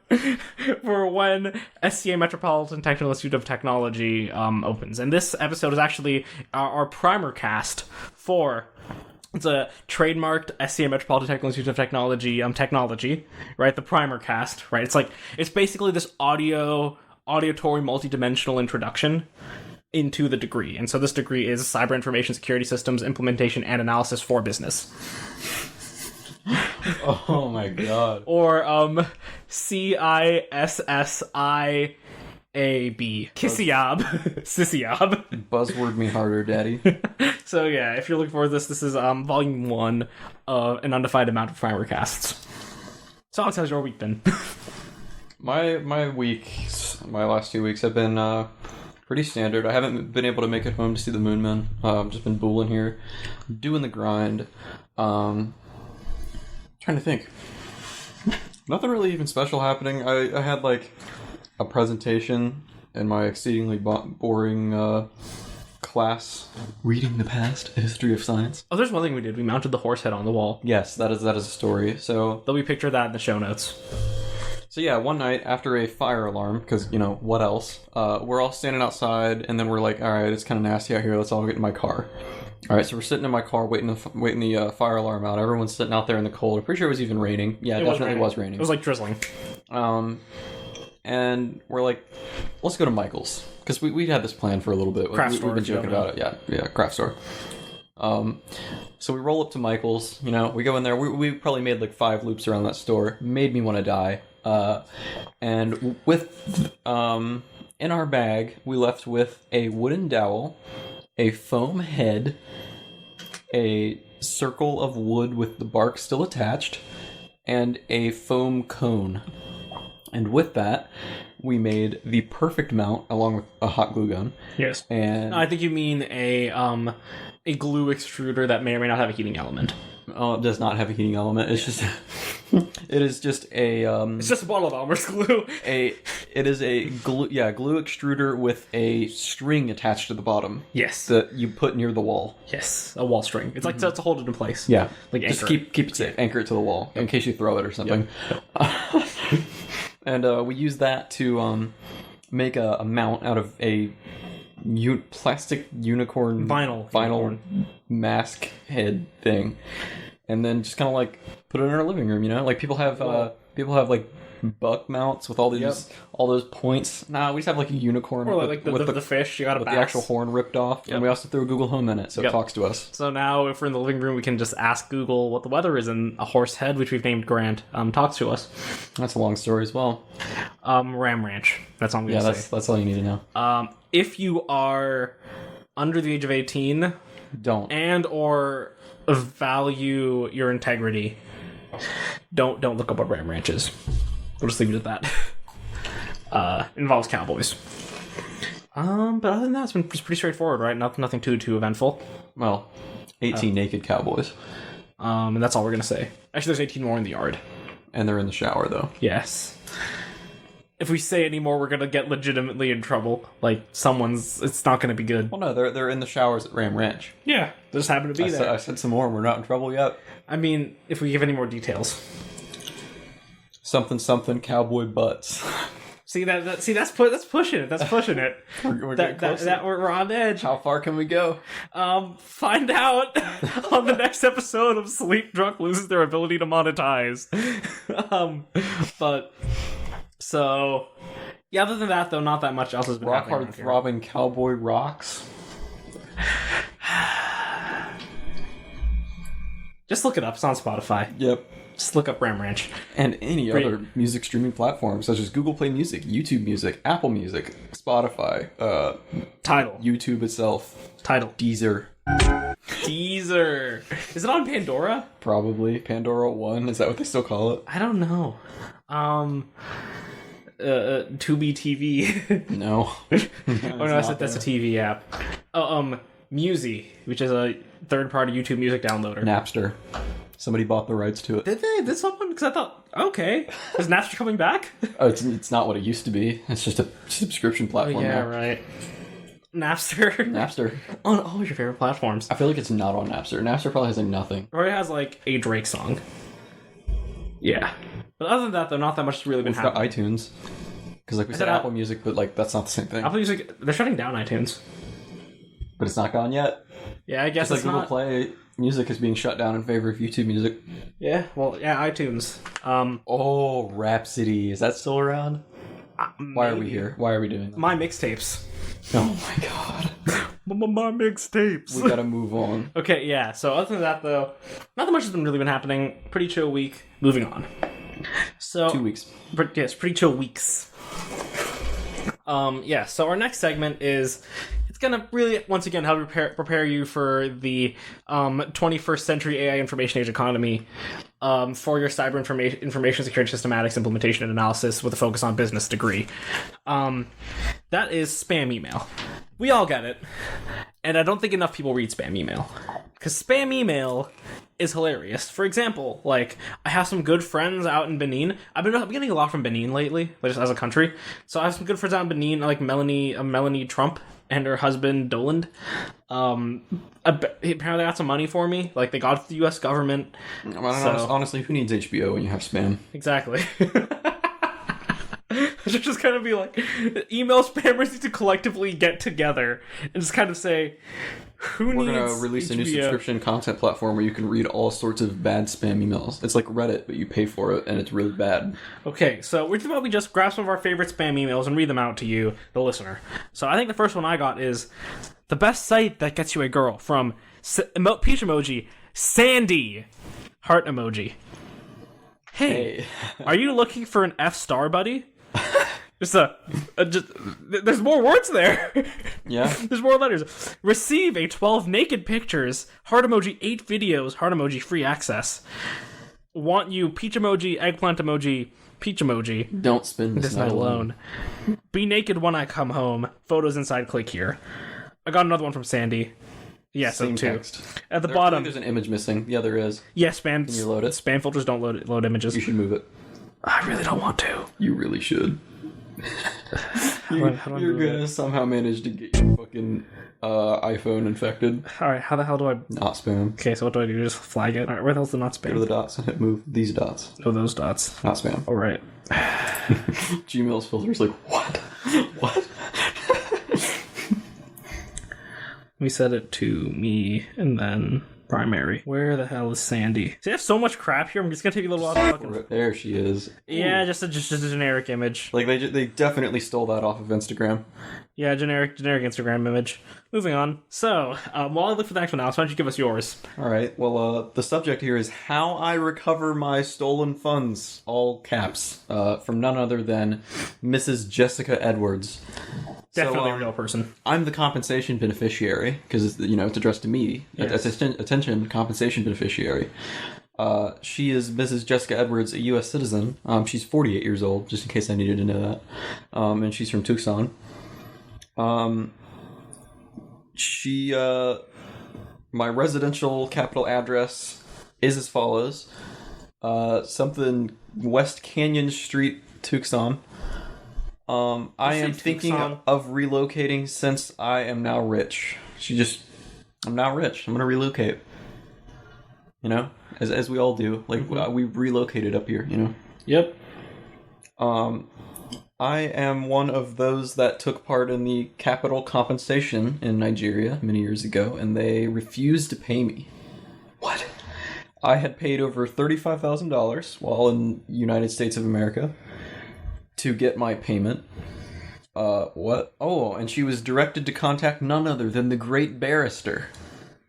for when SCA Metropolitan Technical Institute of Technology opens. And this episode is actually our primer cast for... It's a trademarked SCA Metropolitan Technical Institute of Technology technology, right? The primer cast, right? It's basically this auditory multidimensional introduction into the degree. And so this degree is Cyber Information Security Systems Implementation and Analysis for Business.
Oh my god.
Or CISSIAB. Kissiab.
Buzzword me harder, daddy.
So yeah, if you're looking for this is volume 1 of an undefined amount of primer casts. So how's your week been?
My last 2 weeks have been pretty standard. I haven't been able to make it home to see the Moon. I've just been booling here, doing the grind. Trying to think. Nothing really even special happening. I had like a presentation in my exceedingly boring class, reading the past, a history of science.
Oh, there's one thing we did. We mounted the horse head on the wall.
Yes, that is a story. So
there'll be a picture of that in the show notes.
So yeah, one night after a fire alarm, because, what else? We're all standing outside, and then we're like, all right, it's kind of nasty out here. Let's all get in my car. All right, so we're sitting in my car waiting the fire alarm out. Everyone's sitting out there in the cold. I'm pretty sure it was even raining. Yeah, it definitely was raining.
It was like drizzling.
And we're like, let's go to Michael's. Because we'd had this plan for a little bit.
Craft store.
We've been joking about it. Yeah, craft store. So we roll up to Michael's. We go in there. We probably made like 5 loops around that store. Made me want to die. And with in our bag, we left with a wooden dowel, a foam head, a circle of wood with the bark still attached, and a foam cone. And with that, we made the perfect mount along with a hot glue gun.
Yes.
And
I think you mean a glue extruder that may or may not have a heating element.
Oh, it does not have a heating element. It's just it is just a
it's just a bottle of Elmer's glue.
It is a glue extruder with a string attached to the bottom.
Yes.
That you put near the wall.
Yes, a wall string. It's like to hold it in place.
Yeah.
Like
just keep it safe. Anchor it to the wall in case you throw it or something. Yep. And we use that to make a mount out of a plastic unicorn vinyl mask head thing, and then just kind of like put it in our living room. Like people have like buck mounts with all these all those points. Nah, we just have like a unicorn
or like
with
the fish. You got
with the actual horn ripped off, and we also threw a Google Home in it, so it talks to us.
So now, if we're in the living room, we can just ask Google what the weather is, and a horse head, which we've named Grant, talks to us.
That's a long story as well.
Ram Ranch. That's all I'm gonna say.
That's all you need to
know. If you are under the age of 18,
don't
or value your integrity, don't look up what Ram Ranch is. We'll just leave it at that. Involves cowboys. But other than that, it's been pretty straightforward, right? Nothing too eventful.
Well, 18 naked cowboys.
And that's all we're gonna say. Actually, there's 18 more in the yard.
And they're in the shower, though.
Yes. If we say any more, we're gonna get legitimately in trouble. Like, it's not gonna be good.
Well, no, they're in the showers at Ram Ranch.
Yeah, they just happen to be there.
I said some more, and we're not in trouble yet.
I mean, if we give any more details.
Something cowboy butts.
See that's pushing it. That's pushing it.
We're getting closer.
We're on edge.
How far can we go?
Find out on the next episode of Sleep Drunk loses their ability to monetize. But so yeah. Other than that, though, not that much else has been happening.
Rock hard throbbing cowboy rocks.
Just look it up. It's on Spotify.
Yep.
Just look up Ram Ranch.
And any other music streaming platforms, such as Google Play Music, YouTube Music, Apple Music, Spotify,
Tidal.
YouTube itself.
Tidal.
Deezer.
Is it on Pandora?
Probably. Pandora 1. Is that what they still call it?
I don't know. Tubi TV.
No.
Oh, no, that's a TV app. Musi, which is a third-party YouTube music downloader.
Napster. Somebody bought the rights to it.
Did they? Did someone? Because I thought, okay, is Napster coming back?
Oh, it's not what it used to be. It's just a subscription platform.
Oh, yeah,
now.
Right. Napster.
On
all your favorite platforms.
I feel like it's not on Napster. Napster probably has like nothing.
Or it has like a Drake song. Yeah. But other than that, though, not that much has really been
We've got
happening.
iTunes. Because like we said,
that-
Apple Music, but like that's not the same thing.
Apple Music, they're shutting down iTunes.
But it's not gone yet.
Yeah, I guess
Just like
it's
Google
not.
Play Music is being shut down in favor of YouTube Music.
Yeah, well, yeah, iTunes.
Oh, Rhapsody. Is that still around? Why are we here? Why are we doing that?
My mixtapes.
Oh my god.
My mixtapes.
We gotta move on.
Okay, yeah, so other than that, though, not that much has been really been happening. Pretty chill week. Moving on. So
2 weeks.
Yes, pretty chill weeks. Yeah, so our next segment is... It's gonna really, once again, help prepare you for the 21st century AI information age economy for your cyber information security systematics implementation and analysis with a focus on business degree. That is spam email. We all get it. And I don't think enough people read spam email. Because spam email is hilarious. For example, like, I have some good friends out in Benin. I've been getting a lot from Benin lately, like, just as a country. So I have some good friends out in Benin, like Melanie Trump and her husband Doland. Apparently they got some money for me. Like, they got it from the U.S. government.
I don't know, honestly, who needs HBO when you have spam?
Exactly. It should just kind of be like, email spammers need to collectively get together and just kind of say,
We're going to release a new subscription content platform where you can read all sorts of bad spam emails. It's like Reddit, but you pay for it, and it's really bad.
Okay, so we're about we just grab some of our favorite spam emails and read them out to you, the listener. So I think the first one I got is the best site that gets you a girl from peach emoji, Sandy, heart emoji. Hey, are you looking for an F star, buddy? Just there's more words there.
Yeah.
There's more letters. Receive a 12 naked pictures, heart emoji, 8 videos, heart emoji, free access. Want you, peach emoji, eggplant emoji, peach emoji.
Don't spend this night alone.
Be naked when I come home. Photos inside, click here. I got another one from Sandy. Yeah,
Same
so 2.
text.
At the bottom.
There's an image missing. Yeah, there is.
Yeah, spam.
Can you load it?
Spam filters don't load images.
You should move it.
I really don't want to.
You really should. You're gonna somehow manage to get your fucking iPhone infected.
Alright, how the hell do I...
Not spam.
Okay, so what do I do? Just flag it? Alright, where the hell's the not spam?
Go to the dots and hit move. These dots.
Oh, those dots.
Not spam.
Alright.
Gmail's filter's like, what? What?
We set it to me, and then primary. Where the hell is Sandy? See, I have so much crap here, I'm just gonna take a little while to fucking...
There she is.
Yeah, just a generic image.
Like, they definitely stole that off of Instagram.
Yeah, generic Instagram image. Moving on. So, while I look for the next one now, why don't you give us yours?
Alright, well, the subject here is how I recover my stolen funds, all caps, from none other than Mrs. Jessica Edwards.
Definitely a real person.
I'm the compensation beneficiary, because, it's addressed to me.
Yes.
Attention, compensation beneficiary. She is Mrs. Jessica Edwards, a U.S. citizen. She's 48 years old, just in case I needed to know that. And she's from Tucson. My residential capital address is as follows. Something West Canyon Street, Tucson. I am thinking of relocating since I am now rich. I'm now rich. I'm gonna relocate. As we all do. Like, we relocated up here,
Yep.
I am one of those that took part in the capital compensation in Nigeria many years ago, and they refused to pay me. What? I had paid over $35,000 while in the United States of America to get my payment. What? Oh, and she was directed to contact none other than the great barrister,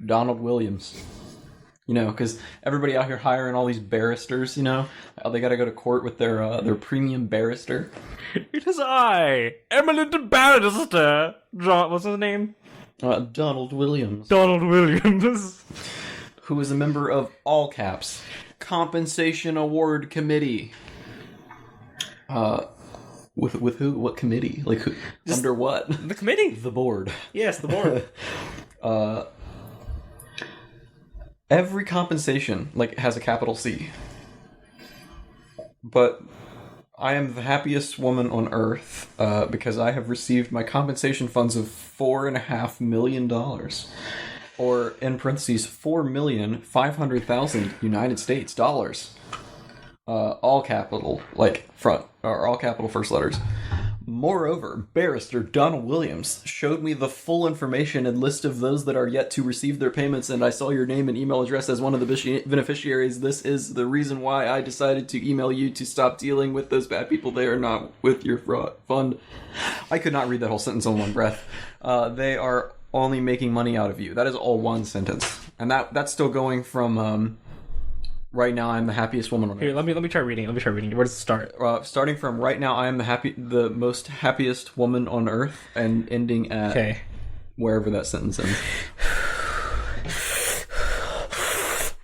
Donald Williams. Because everybody out here hiring all these barristers, they gotta go to court with their premium barrister.
It is I, eminent barrister. What's his name?
Donald Williams.
Donald Williams.
Who is a member of all caps Compensation Award Committee. With who? What committee? Like who? Under what?
The committee.
The board.
Yes, the board.
Every compensation has a capital C. But I am the happiest woman on earth because I have received my compensation funds of $4.5 million. Or, in parentheses, $4,500,000 United States dollars. all capital, like front, or all capital first letters. Moreover, Barrister Donald Williams showed me the full information and list of those that are yet to receive their payments, and I saw your name and email address as one of the beneficiaries. This is the reason why I decided to email you to stop dealing with those bad people. They are not with your fraud fund. I could not read that whole sentence in one breath. They are only making money out of you. That is all one sentence. And that's still going from... right now, I'm the happiest woman on earth.
Here, let me try reading. Where does it start?
Starting from right now, I am the most happiest woman on earth, and ending at wherever that sentence ends.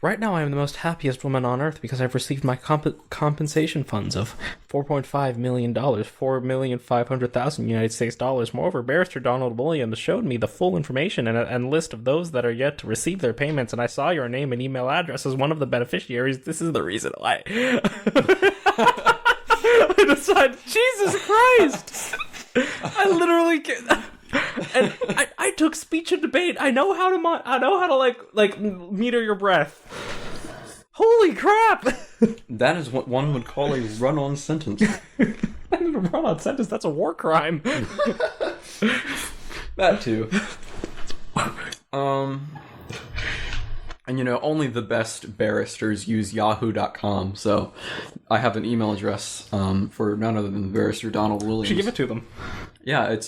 Right now, I am the most happiest woman on earth because I've received my compensation funds of $4.5 million, $4,500,000 United States dollars. Moreover, Barrister Donald Williams showed me the full information and list of those that are yet to receive their payments, and I saw your name and email address as one of the beneficiaries. This is the reason why. I decided, Jesus Christ! I literally can't... And I took speech and debate. I know how to like meter your breath. Holy crap!
That is what one would call a run-on sentence.
Not even a run-on sentence. That's a war crime.
That too. And only the best barristers use yahoo.com, so I have an email address for none other than Barrister Donald Williams.
Should give it to them.
Yeah, it's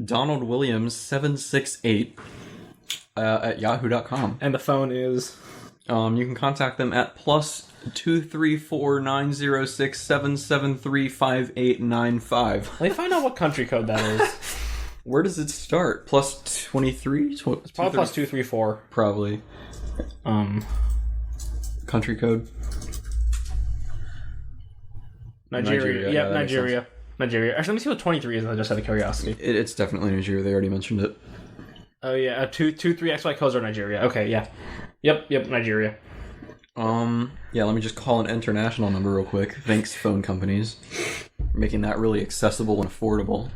Donald Williams 768 at yahoo.com.
And the phone is...
you can contact them at +234-906-773-5895.
Let me find out what country code that is.
Where does it start? +23?
It's probably +234.
Probably. Country code?
Nigeria. Yep, Nigeria. Actually, let me see what 23 is, just out of curiosity.
It's definitely Nigeria. They already mentioned it.
Oh, yeah. 23XY codes are Nigeria. Okay, yeah. Yep, Nigeria.
Yeah, let me just call an international number real quick. Thanks, phone companies. Making that really accessible and affordable.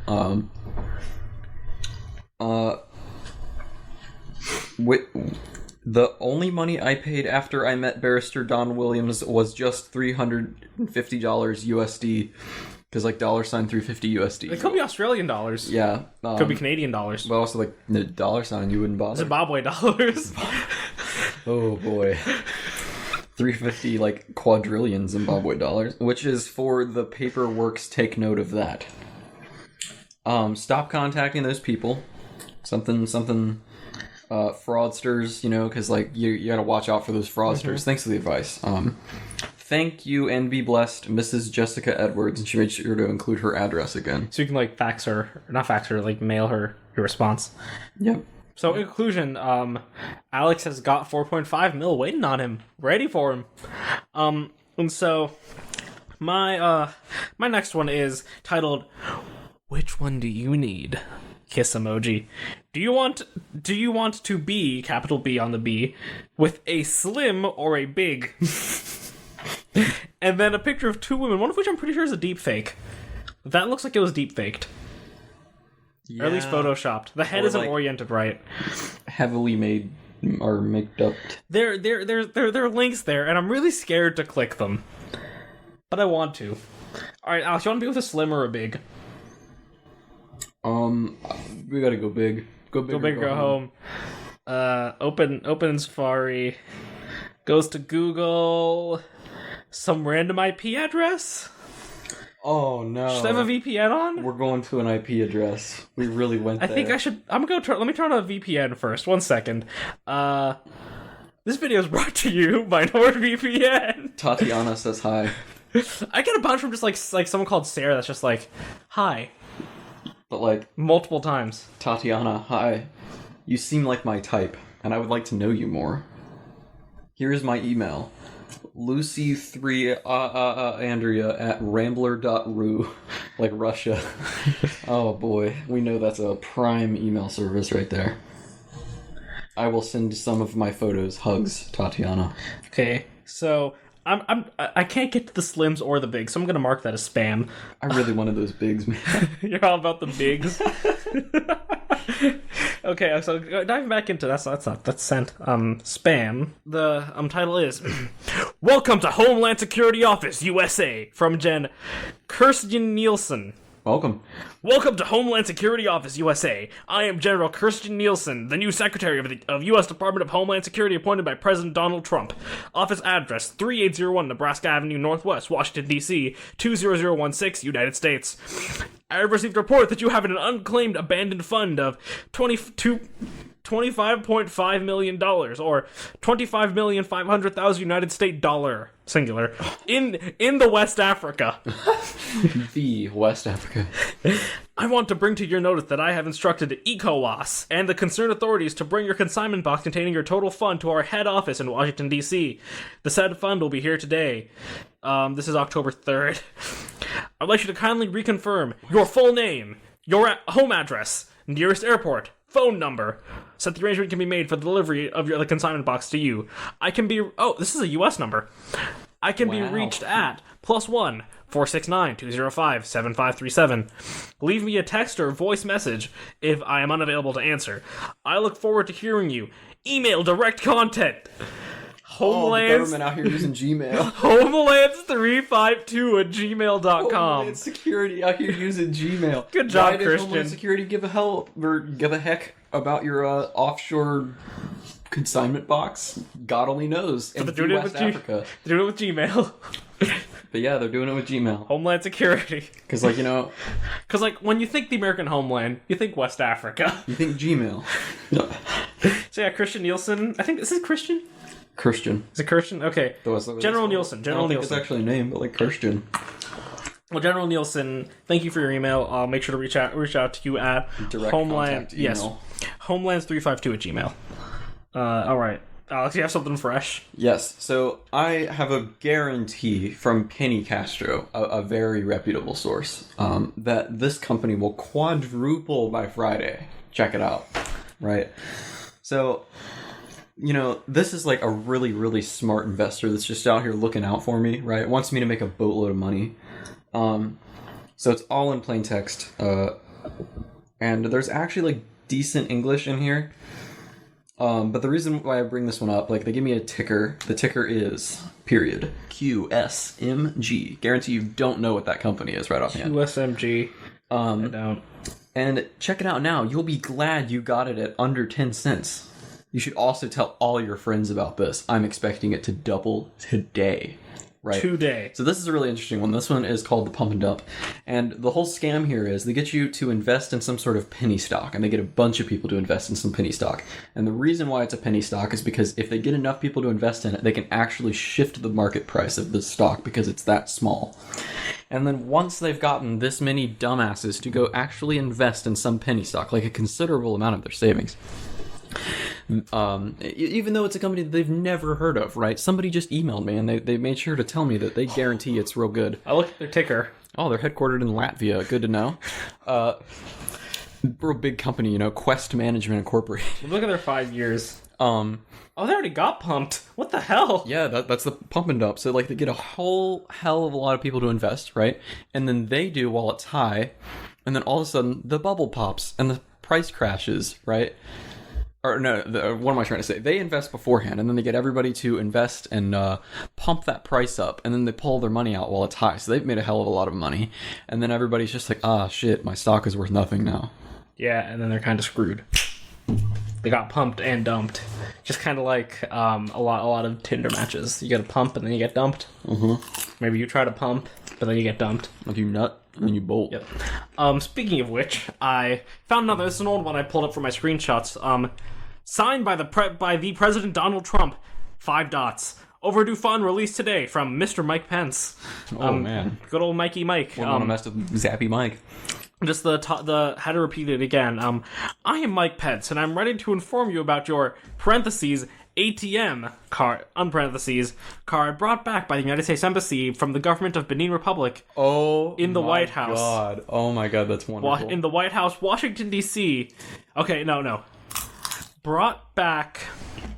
The only money I paid after I met Barrister Don Williams was just $350 USD. Because, $350 USD.
It could be Australian dollars.
Yeah.
Could be Canadian dollars.
But also, the dollar sign, you wouldn't bother.
Zimbabwe dollars.
Oh, boy. 350, quadrillion Zimbabwe dollars. Which is for the paperworks, take note of that. Stop contacting those people. Something, fraudsters, because, you gotta watch out for those fraudsters. Mm-hmm. Thanks for the advice. Thank you and be blessed, Mrs. Jessica Edwards, and she made sure to include her address again.
So you can mail her your response.
Yep.
So in conclusion, Alex has got 4.5 mil waiting on him, ready for him. And so my next one is titled, "Which one do you need?" Kiss emoji. Do you want to be, capital B on the B, with a slim or a big? And then a picture of two women, one of which I'm pretty sure is a deep fake. That looks like it was deep faked. Yeah. Or at least photoshopped. The head isn't oriented right.
Heavily made or maked up.
There are links there, and I'm really scared to click them. But I want to. Alright, Alex, you want to be with a slim or a big?
We gotta go big. Go big,
go home. Open Safari. Goes to Google. Some random IP address?
Oh no.
Should I have a VPN on?
We're going to an IP address. We really went there.
I think I should... let me turn on a VPN first. 1 second. This video is brought to you by NordVPN.
Tatiana says hi.
I get a bunch from just like someone called Sarah that's just like, hi.
But
multiple times.
Tatiana, hi. You seem like my type, and I would like to know you more. Here's my email. Lucy3Andrea at rambler.ru, like Russia. Oh boy, we know that's a prime email service right there. I will send some of my photos. Hugs, Tatiana.
Okay, so I can't get to the slims or the bigs, so I'm gonna mark that as spam.
I really wanted those bigs, man.
You're all about the bigs. Okay, so diving back into that's sent. Spam. The title is Welcome to Homeland Security Office, USA, from Jen Kirsten Nielsen.
Welcome.
Welcome to Homeland Security Office, USA. I am General Kirsten Nielsen, the new Secretary of U.S. Department of Homeland Security appointed by President Donald Trump. Office address, 3801 Nebraska Avenue Northwest, Washington, D.C., 20016, United States. I have received a report that you have an unclaimed abandoned fund of $25.5 million, or $25,500,000 United States dollar, singular, in the West Africa.
The West Africa.
I want to bring to your notice that I have instructed ECOWAS and the concerned authorities to bring your consignment box containing your total fund to our head office in Washington, D.C. The said fund will be here today. This is October 3rd. I'd like you to kindly reconfirm your full name, your home address, nearest airport, phone number, so that the arrangement can be made for the delivery of the consignment box to you. I can be... Oh, this is a U.S. number. I can be reached at +1 469-205-7537. Leave me a text or voice message if I am unavailable to answer. I look forward to hearing you. Email direct content. Homelands...
the government out here using Gmail.
Homelands352@gmail.com.
Homeland Security out here using Gmail.
Good job,
Why did
Christian.
Homeland Security give a heck about your offshore consignment box? God only knows.
So
And
they're doing
West Africa.
They're doing it with Gmail.
But yeah, they're doing it with Gmail.
Homeland Security.
Because,
when you think the American homeland, you think West Africa.
you think Gmail.
So yeah, Christian Nielsen. I think this is Christian.
Christian.
Is it Christian? Okay. General Nielsen.
I don't think it's actually a name, but like Christian.
Well, General Nielsen, thank you for your email. I'll make sure to reach out to you at
Direct
Homeland.
contact email.
Yes, Homelands352@gmail. All right, Alex, you have something fresh?
Yes. So I have a guarantee from Penny Castro, a very reputable source, that this company will quadruple by Friday. Check it out. Right. So, this is like a really, really smart investor that's just out here looking out for me, right? Wants me to make a boatload of money. So it's all in plain text. And there's actually like decent English in here. But the reason why I bring this one up, like they give me a ticker. The ticker is QSMG. Guarantee you don't know what that company is right offhand.
QSMG. I don't.
And check it out now. You'll be glad you got it at under 10 cents. You should also tell all your friends about this. I'm expecting it to double today. Right.
Today.
So this is a really interesting one. This one is called the Pump and Dump. And the whole scam here is they get you to invest in some sort of penny stock. And they get a bunch of people to invest in some penny stock. And the reason why it's a penny stock is because if they get enough people to invest in it, they can actually shift the market price of the stock because it's that small. And then once they've gotten this many dumbasses to go actually invest in some penny stock, like a considerable amount of their savings, even though it's a company that they've never heard of, right? Somebody just emailed me and they made sure to tell me that they guarantee it's real good.
I looked at their ticker.
Oh, they're headquartered in Latvia. Good to know. Real big company, Quest Management Incorporated.
Look at their 5 years. Oh, they already got pumped. What the hell?
Yeah, that's the pump and dump. So like they get a whole hell of a lot of people to invest, right? And then they do while it's high, and then all of a sudden the bubble pops and the price crashes, right? Or no, what am I trying to say? They invest beforehand, and then they get everybody to invest and pump that price up, and then they pull their money out while it's high. So they've made a hell of a lot of money, and then everybody's just like, shit, my stock is worth nothing now.
Yeah, and then they're kind of screwed. They got pumped and dumped. Just kind of like a lot of Tinder matches. You get a pump, and then you get dumped. Mm-hmm. Maybe you try to pump, but then you get dumped.
Like you nut, and then you bolt.
Yep. Speaking of which, I found another. This is an old one I pulled up for my screenshots. Signed by the President Donald Trump. 5 dots. Overdue fund released today from Mr. Mike Pence.
Oh man,
good old Mikey Mike.
Wouldn't want to mess with Zappy Mike.
Just how to repeat it again. I am Mike Pence, and I'm ready to inform you about your parentheses ATM card card brought back by the United States Embassy from the government of Benin Republic. In the White House.
God. Oh my God, that's wonderful.
In the White House, Washington D.C. Okay, no. Brought back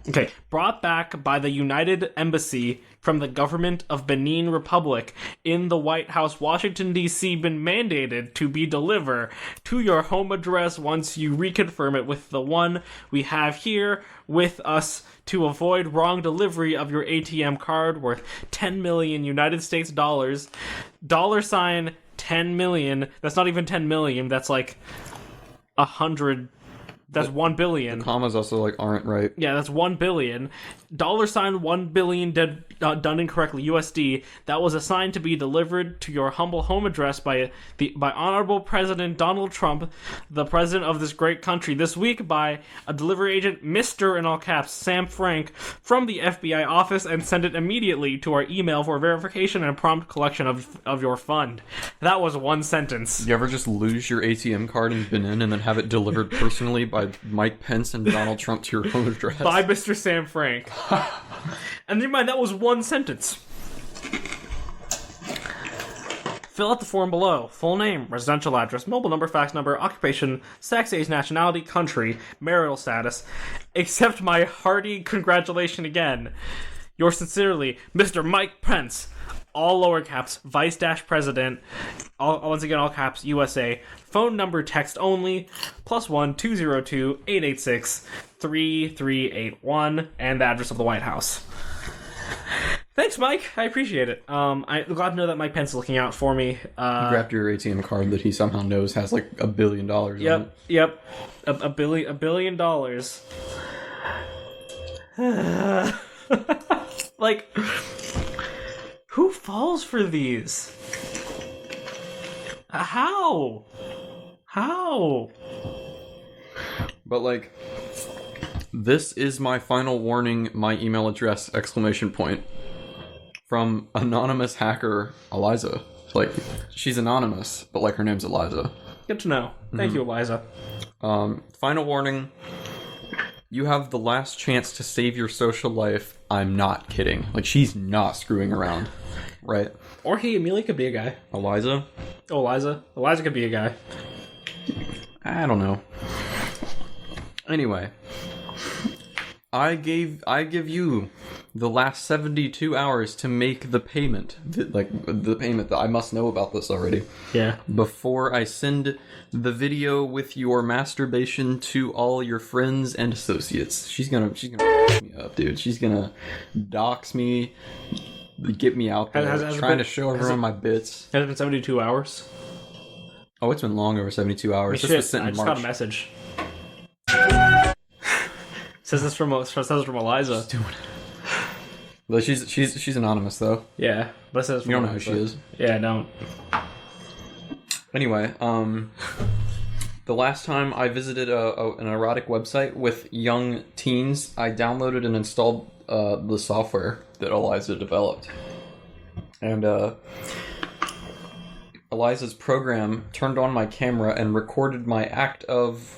Okay, brought back by the United Embassy from the government of Benin Republic in the White House, Washington, D.C., been mandated to be delivered to your home address once you reconfirm it with the one we have here with us to avoid wrong delivery of your ATM card worth 10 million United States dollars. $ 10 million. That's not even 10 million. That's like 100. That's 1 billion.
The commas also like aren't right.
Yeah, that's 1 billion. $ 1 billion done incorrectly, USD. That was assigned to be delivered to your humble home address by Honorable President Donald Trump, the president of this great country, this week by a delivery agent, Mr. in all caps, Sam Frank, from the FBI office, and send it immediately to our email for verification and prompt collection of your fund. That was one sentence.
You ever just lose your ATM card in Benin and then have it delivered personally by Mike Pence and Donald Trump to your home address?
By Mr. Sam Frank. And never mind, that was one sentence. Fill out the form below. Full name, residential address, mobile number, fax number, occupation, sex, age, nationality, country, marital status. Accept my hearty congratulation again. Yours sincerely, Mr. Mike Pence. All lower caps, Vice-President, once again, all caps, USA. Phone number, text only, +1 202 886 3381, and the address of the White House. Thanks, Mike. I appreciate it. I'm glad to know that Mike Pence is looking out for me.
You grabbed your ATM card that he somehow knows has like $1 billion on it.
Yep. A billion dollars. Like, who falls for these? How?
But like, this is my final warning, my email address, ! From anonymous hacker Eliza. Like, she's anonymous, but like her name's Eliza.
Good to know. Thank you, Eliza.
Final warning. You have the last chance to save your social life. I'm not kidding. Like, she's not screwing around. Right?
Or he immediately could be a guy.
Eliza?
Oh, Eliza. Eliza could be a guy.
I don't know. Anyway. I give you the last 72 hours to make the payment. The payment that I must know about this already.
Yeah.
Before I send the video with your masturbation to all your friends and associates. She's gonna f me up, dude. She's gonna dox me, get me out there, trying to show everyone my bits.
Has it been 72 hours?
Oh, it's been long over 72 hours.
This was sent in March. I just got a message. Says this from Eliza.
She's doing it. Well, she's anonymous though.
Yeah, but it says from
you don't know who she is.
Yeah, I don't.
Anyway, the last time I visited an erotic website with young teens, I downloaded and installed the software that Eliza developed, and Eliza's program turned on my camera and recorded my act of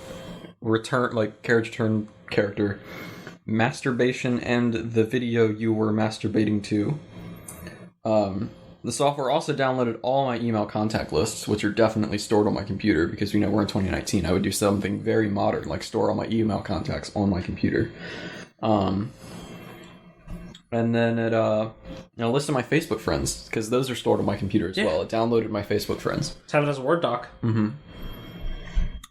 return, like carriage return character masturbation and the video you were masturbating to. The software also downloaded all my email contact lists, which are definitely stored on my computer because we're in 2019. I would do something very modern, like store all my email contacts on my computer. And then it a list of my Facebook friends, because those are stored on my computer as well. It downloaded my Facebook friends.
Just have it as a Word doc.
Mm-hmm.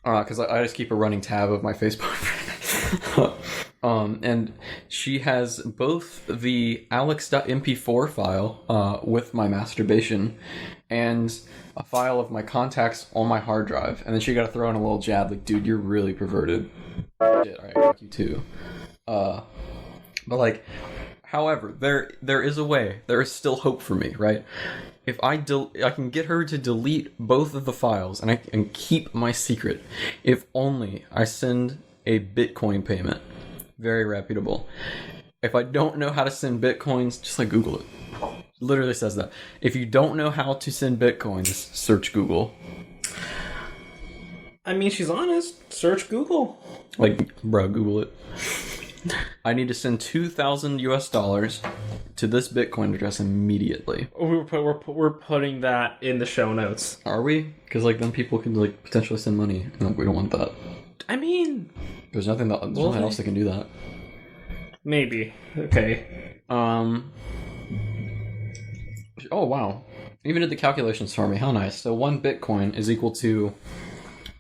Because I just keep a running tab of my Facebook friends. And she has both the alex.mp4 file with my masturbation and a file of my contacts on my hard drive. And then she got to throw in a little jab like, dude, you're really perverted. Shit, alright, fuck you too. But like, however, there is a way. There is still hope for me, right? If I can get her to delete both of the files and I can keep my secret. If only I send a Bitcoin payment. Very reputable. If I don't know how to send Bitcoins, just like Google it. It literally says that. If you don't know how to send Bitcoins, search Google.
I mean, she's honest. Search Google.
Like, bro, Google it. I need to send $2,000 to this Bitcoin address immediately.
We're putting that in the show notes.
Are we? Because like then people can like potentially send money, and like we don't want that.
I mean,
there's nothing else that can do that.
Maybe. Okay.
Oh, wow. Even did the calculations for me. How nice. So 1 Bitcoin is equal to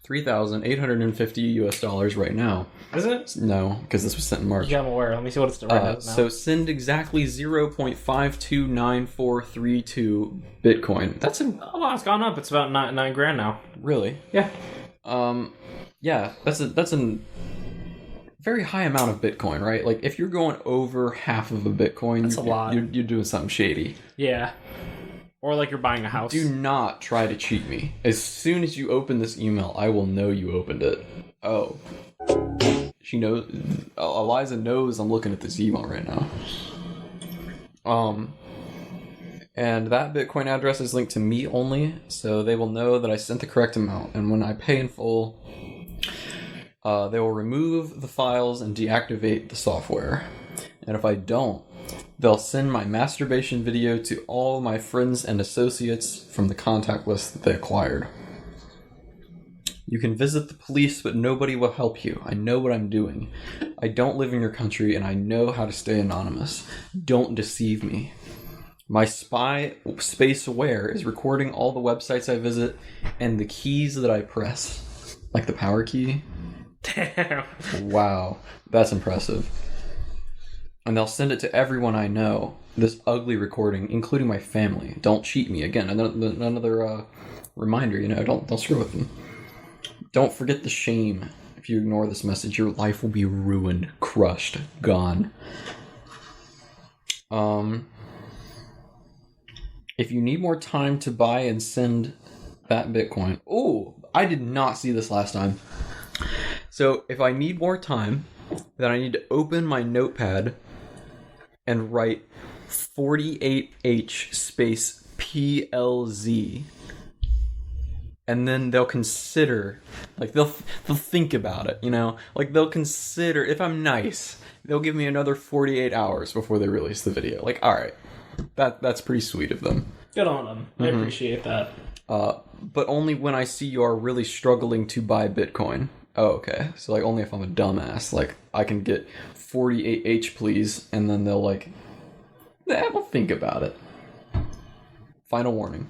$3,850 right now.
Is it?
No, because this was sent in March.
Yeah, I'm aware. Let me see what it's right now.
So send exactly 0.529432 Bitcoin. That's
Oh, wow, it's gone up. It's about nine grand now.
really?
Yeah.
Yeah, that's a very high amount of Bitcoin, right? Like if you're going over half of a Bitcoin,
That's a lot.
You're doing something shady.
Yeah. Or like you're buying a house.
Do not try to cheat me. As soon as you open this email, I will know you opened it. Oh. She knows. Eliza knows I'm looking at this email right now. And that Bitcoin address is linked to me only, so they will know that I sent the correct amount. And when I pay in full, they will remove the files and deactivate the software. And if I don't, they'll send my masturbation video to all my friends and associates from the contact list that they acquired. You can visit the police, but nobody will help you. I know what I'm doing. I don't live in your country, and I know how to stay anonymous. Don't deceive me. My spy, Space Aware, is recording all the websites I visit and the keys that I press. Like the power key.
Damn.
Wow, that's impressive. And they'll send it to everyone I know. This ugly recording, including my family. Don't cheat me. Again, another reminder, don't screw with them. Don't forget the shame. If you ignore this message, your life will be ruined, crushed, gone. If you need more time to buy and send that Bitcoin... Oh, I did not see this last time. So, if I need more time, then I need to open my notepad and write 48H space PLZ. And then they'll consider, like, they'll think about it, Like, they'll consider, if I'm nice, they'll give me another 48 hours before they release the video. Like, alright, that's pretty sweet of them.
Good on them. I appreciate that.
But only when I see you are really struggling to buy Bitcoin. Oh, okay. So, like, only if I'm a dumbass. Like, I can get 48H, please, and then they'll, like, we'll think about it. Final warning.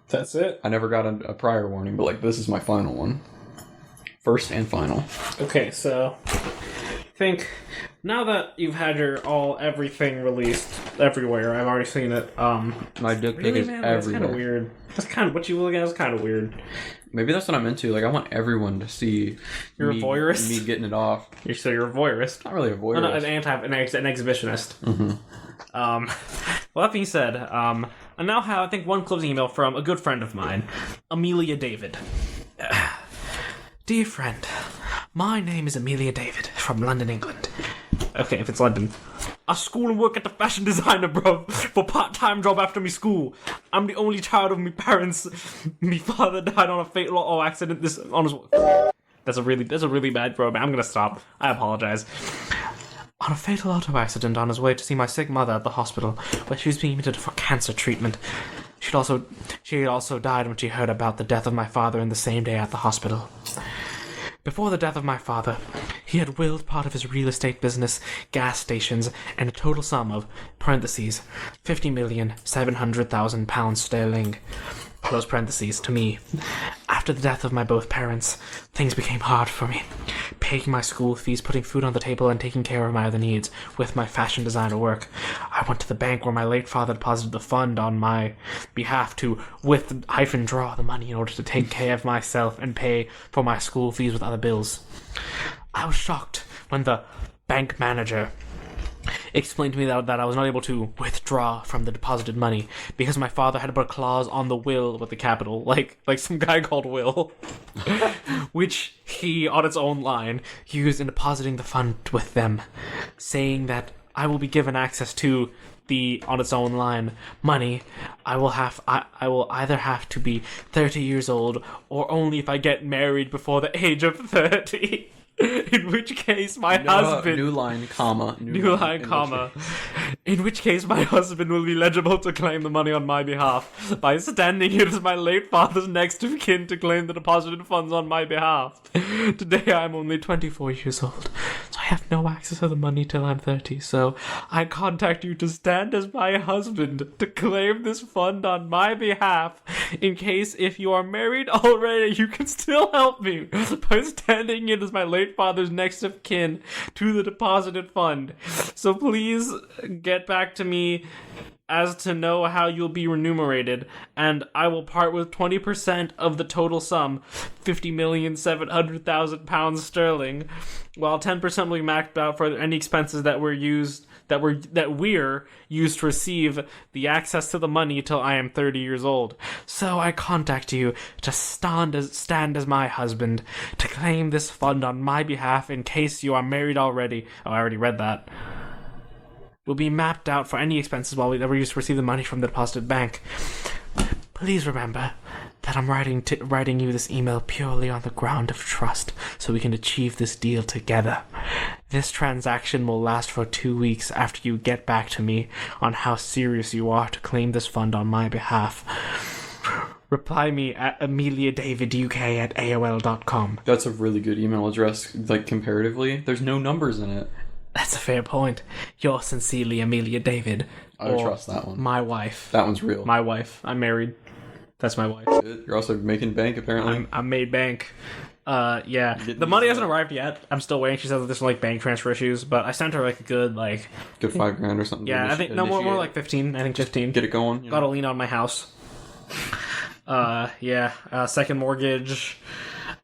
That's it?
I never got a prior warning, but, like, this is my final one. First and final.
Okay, so I think now that you've had everything released everywhere, I've already seen it.
My dick pic
really,
is
man, that's kind
everywhere.
of weird. That's kind of what you look at is kind of weird.
Maybe that's what I'm into. Like, I want everyone to see
You're a voyeurist?
me getting it off.
So you're a voyeurist.
Not really a voyeurist.
No, an exhibitionist. Mm-hmm. Well, that being said, I now have, I think, one closing email from a good friend of mine, Amelia David. Dear friend, my name is Amelia David from London, England. Okay, if it's London. I school and work at the fashion designer, bro, for part-time job after me school. I'm the only child of me parents. Me father died on a fatal auto accident. That's a really bad bro, man. I'm gonna stop. I apologize. On a fatal auto accident on his way to see my sick mother at the hospital, where she was being admitted for cancer treatment. She had also died when she heard about the death of my father in the same day at the hospital. Before the death of my father, he had willed part of his real estate business, gas stations, and a total sum of, parentheses, £50,700,000 sterling, close parentheses, to me. After the death of my both parents, things became hard for me. Paying my school fees, putting food on the table, and taking care of my other needs with my fashion designer work. I went to the bank where my late father deposited the fund on my behalf to draw the money in order to take care of myself and pay for my school fees with other bills. I was shocked when the bank manager explained to me that I was not able to withdraw from the deposited money because my father had put a clause on the will with the capital, like some guy called Will, which he, on its own line, used in depositing the fund with them, saying that I will be given access to the, on its own line, money. I will either have to be 30 years old or only if I get married before the age of 30. In which case, my husband...
New line, comma.
In which case, my husband will be eligible to claim the money on my behalf by standing here as my late father's next of kin to claim the deposited funds on my behalf. Today, I am only 24 years old, so I have no access to the money till I'm 30, so I contact you to stand as my husband to claim this fund on my behalf. In case if you are married already, you can still help me by standing in as my late father's next of kin to the deposited fund. So please get back to me as to know how you'll be remunerated, and I will part with 20% of the total sum, £50,700,000 sterling, while 10% will be maxed out for any expenses that we're used to receive the access to the money till I am 30 years old. So I contact you to stand as my husband to claim this fund on my behalf in case you are married already. Oh, I already read that. Will be mapped out for any expenses while we ever used to receive the money from the deposited bank. Please remember that I'm writing you this email purely on the ground of trust, so we can achieve this deal together. This transaction will last for 2 weeks after you get back to me on how serious you are to claim this fund on my behalf. Reply me at ameliadaviduk@aol.com.
That's a really good email address, like, comparatively. There's no numbers in it.
That's a fair point. Yours sincerely, Amelia David.
I trust that one.
My wife.
That one's real.
My wife. I'm married. That's my wife.
You're also making bank, apparently.
I'm made bank. Yeah. The money hasn't arrived yet. I'm still waiting. She said that there's some, like, bank transfer issues, but I sent her, like, a good, like...
Good $5,000 or something.
Yeah, I think... No, more like 15. I think 15.
Get it going.
Got a lien on my house. Yeah. Second mortgage.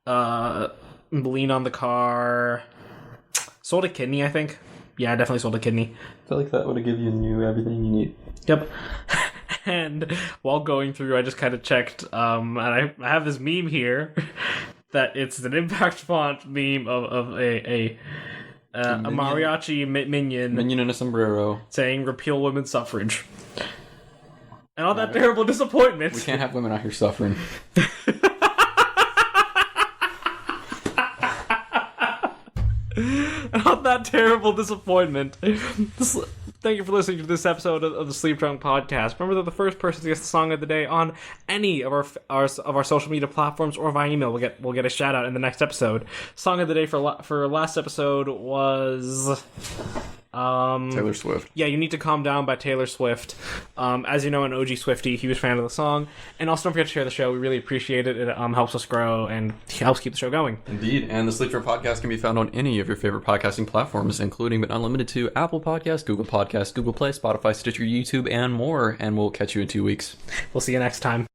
Lien on the car... Sold a kidney, I think. Yeah, I definitely sold a kidney.
I feel like that would have given you everything you need.
Yep. And while going through, I just kind of checked, and I have this meme here that it's an impact font meme of a mariachi minion.
Minion in a sombrero.
Saying repeal women's suffrage. And all that terrible disappointment.
We can't have women out here suffering.
And on that terrible disappointment, thank you for listening to this episode of the Sleepdrunk podcast. Remember that the first person to get the song of the day on any of our social media platforms or via email will get a shout out in the next episode. Song of the day for last episode was
Taylor Swift.
Yeah, You Need to Calm Down by Taylor Swift. As you know, an OG Swiftie, huge fan of the song. And also don't forget to share the show. We really appreciate it. It helps us grow and helps keep the show going.
Indeed. And the Sleepdrunk podcast can be found on any of your favorite podcasting platforms, including but not limited to Apple Podcasts, Google Podcasts, Google Play, Spotify, Stitcher, YouTube, and more. And we'll catch you in 2 weeks.
We'll see you next time.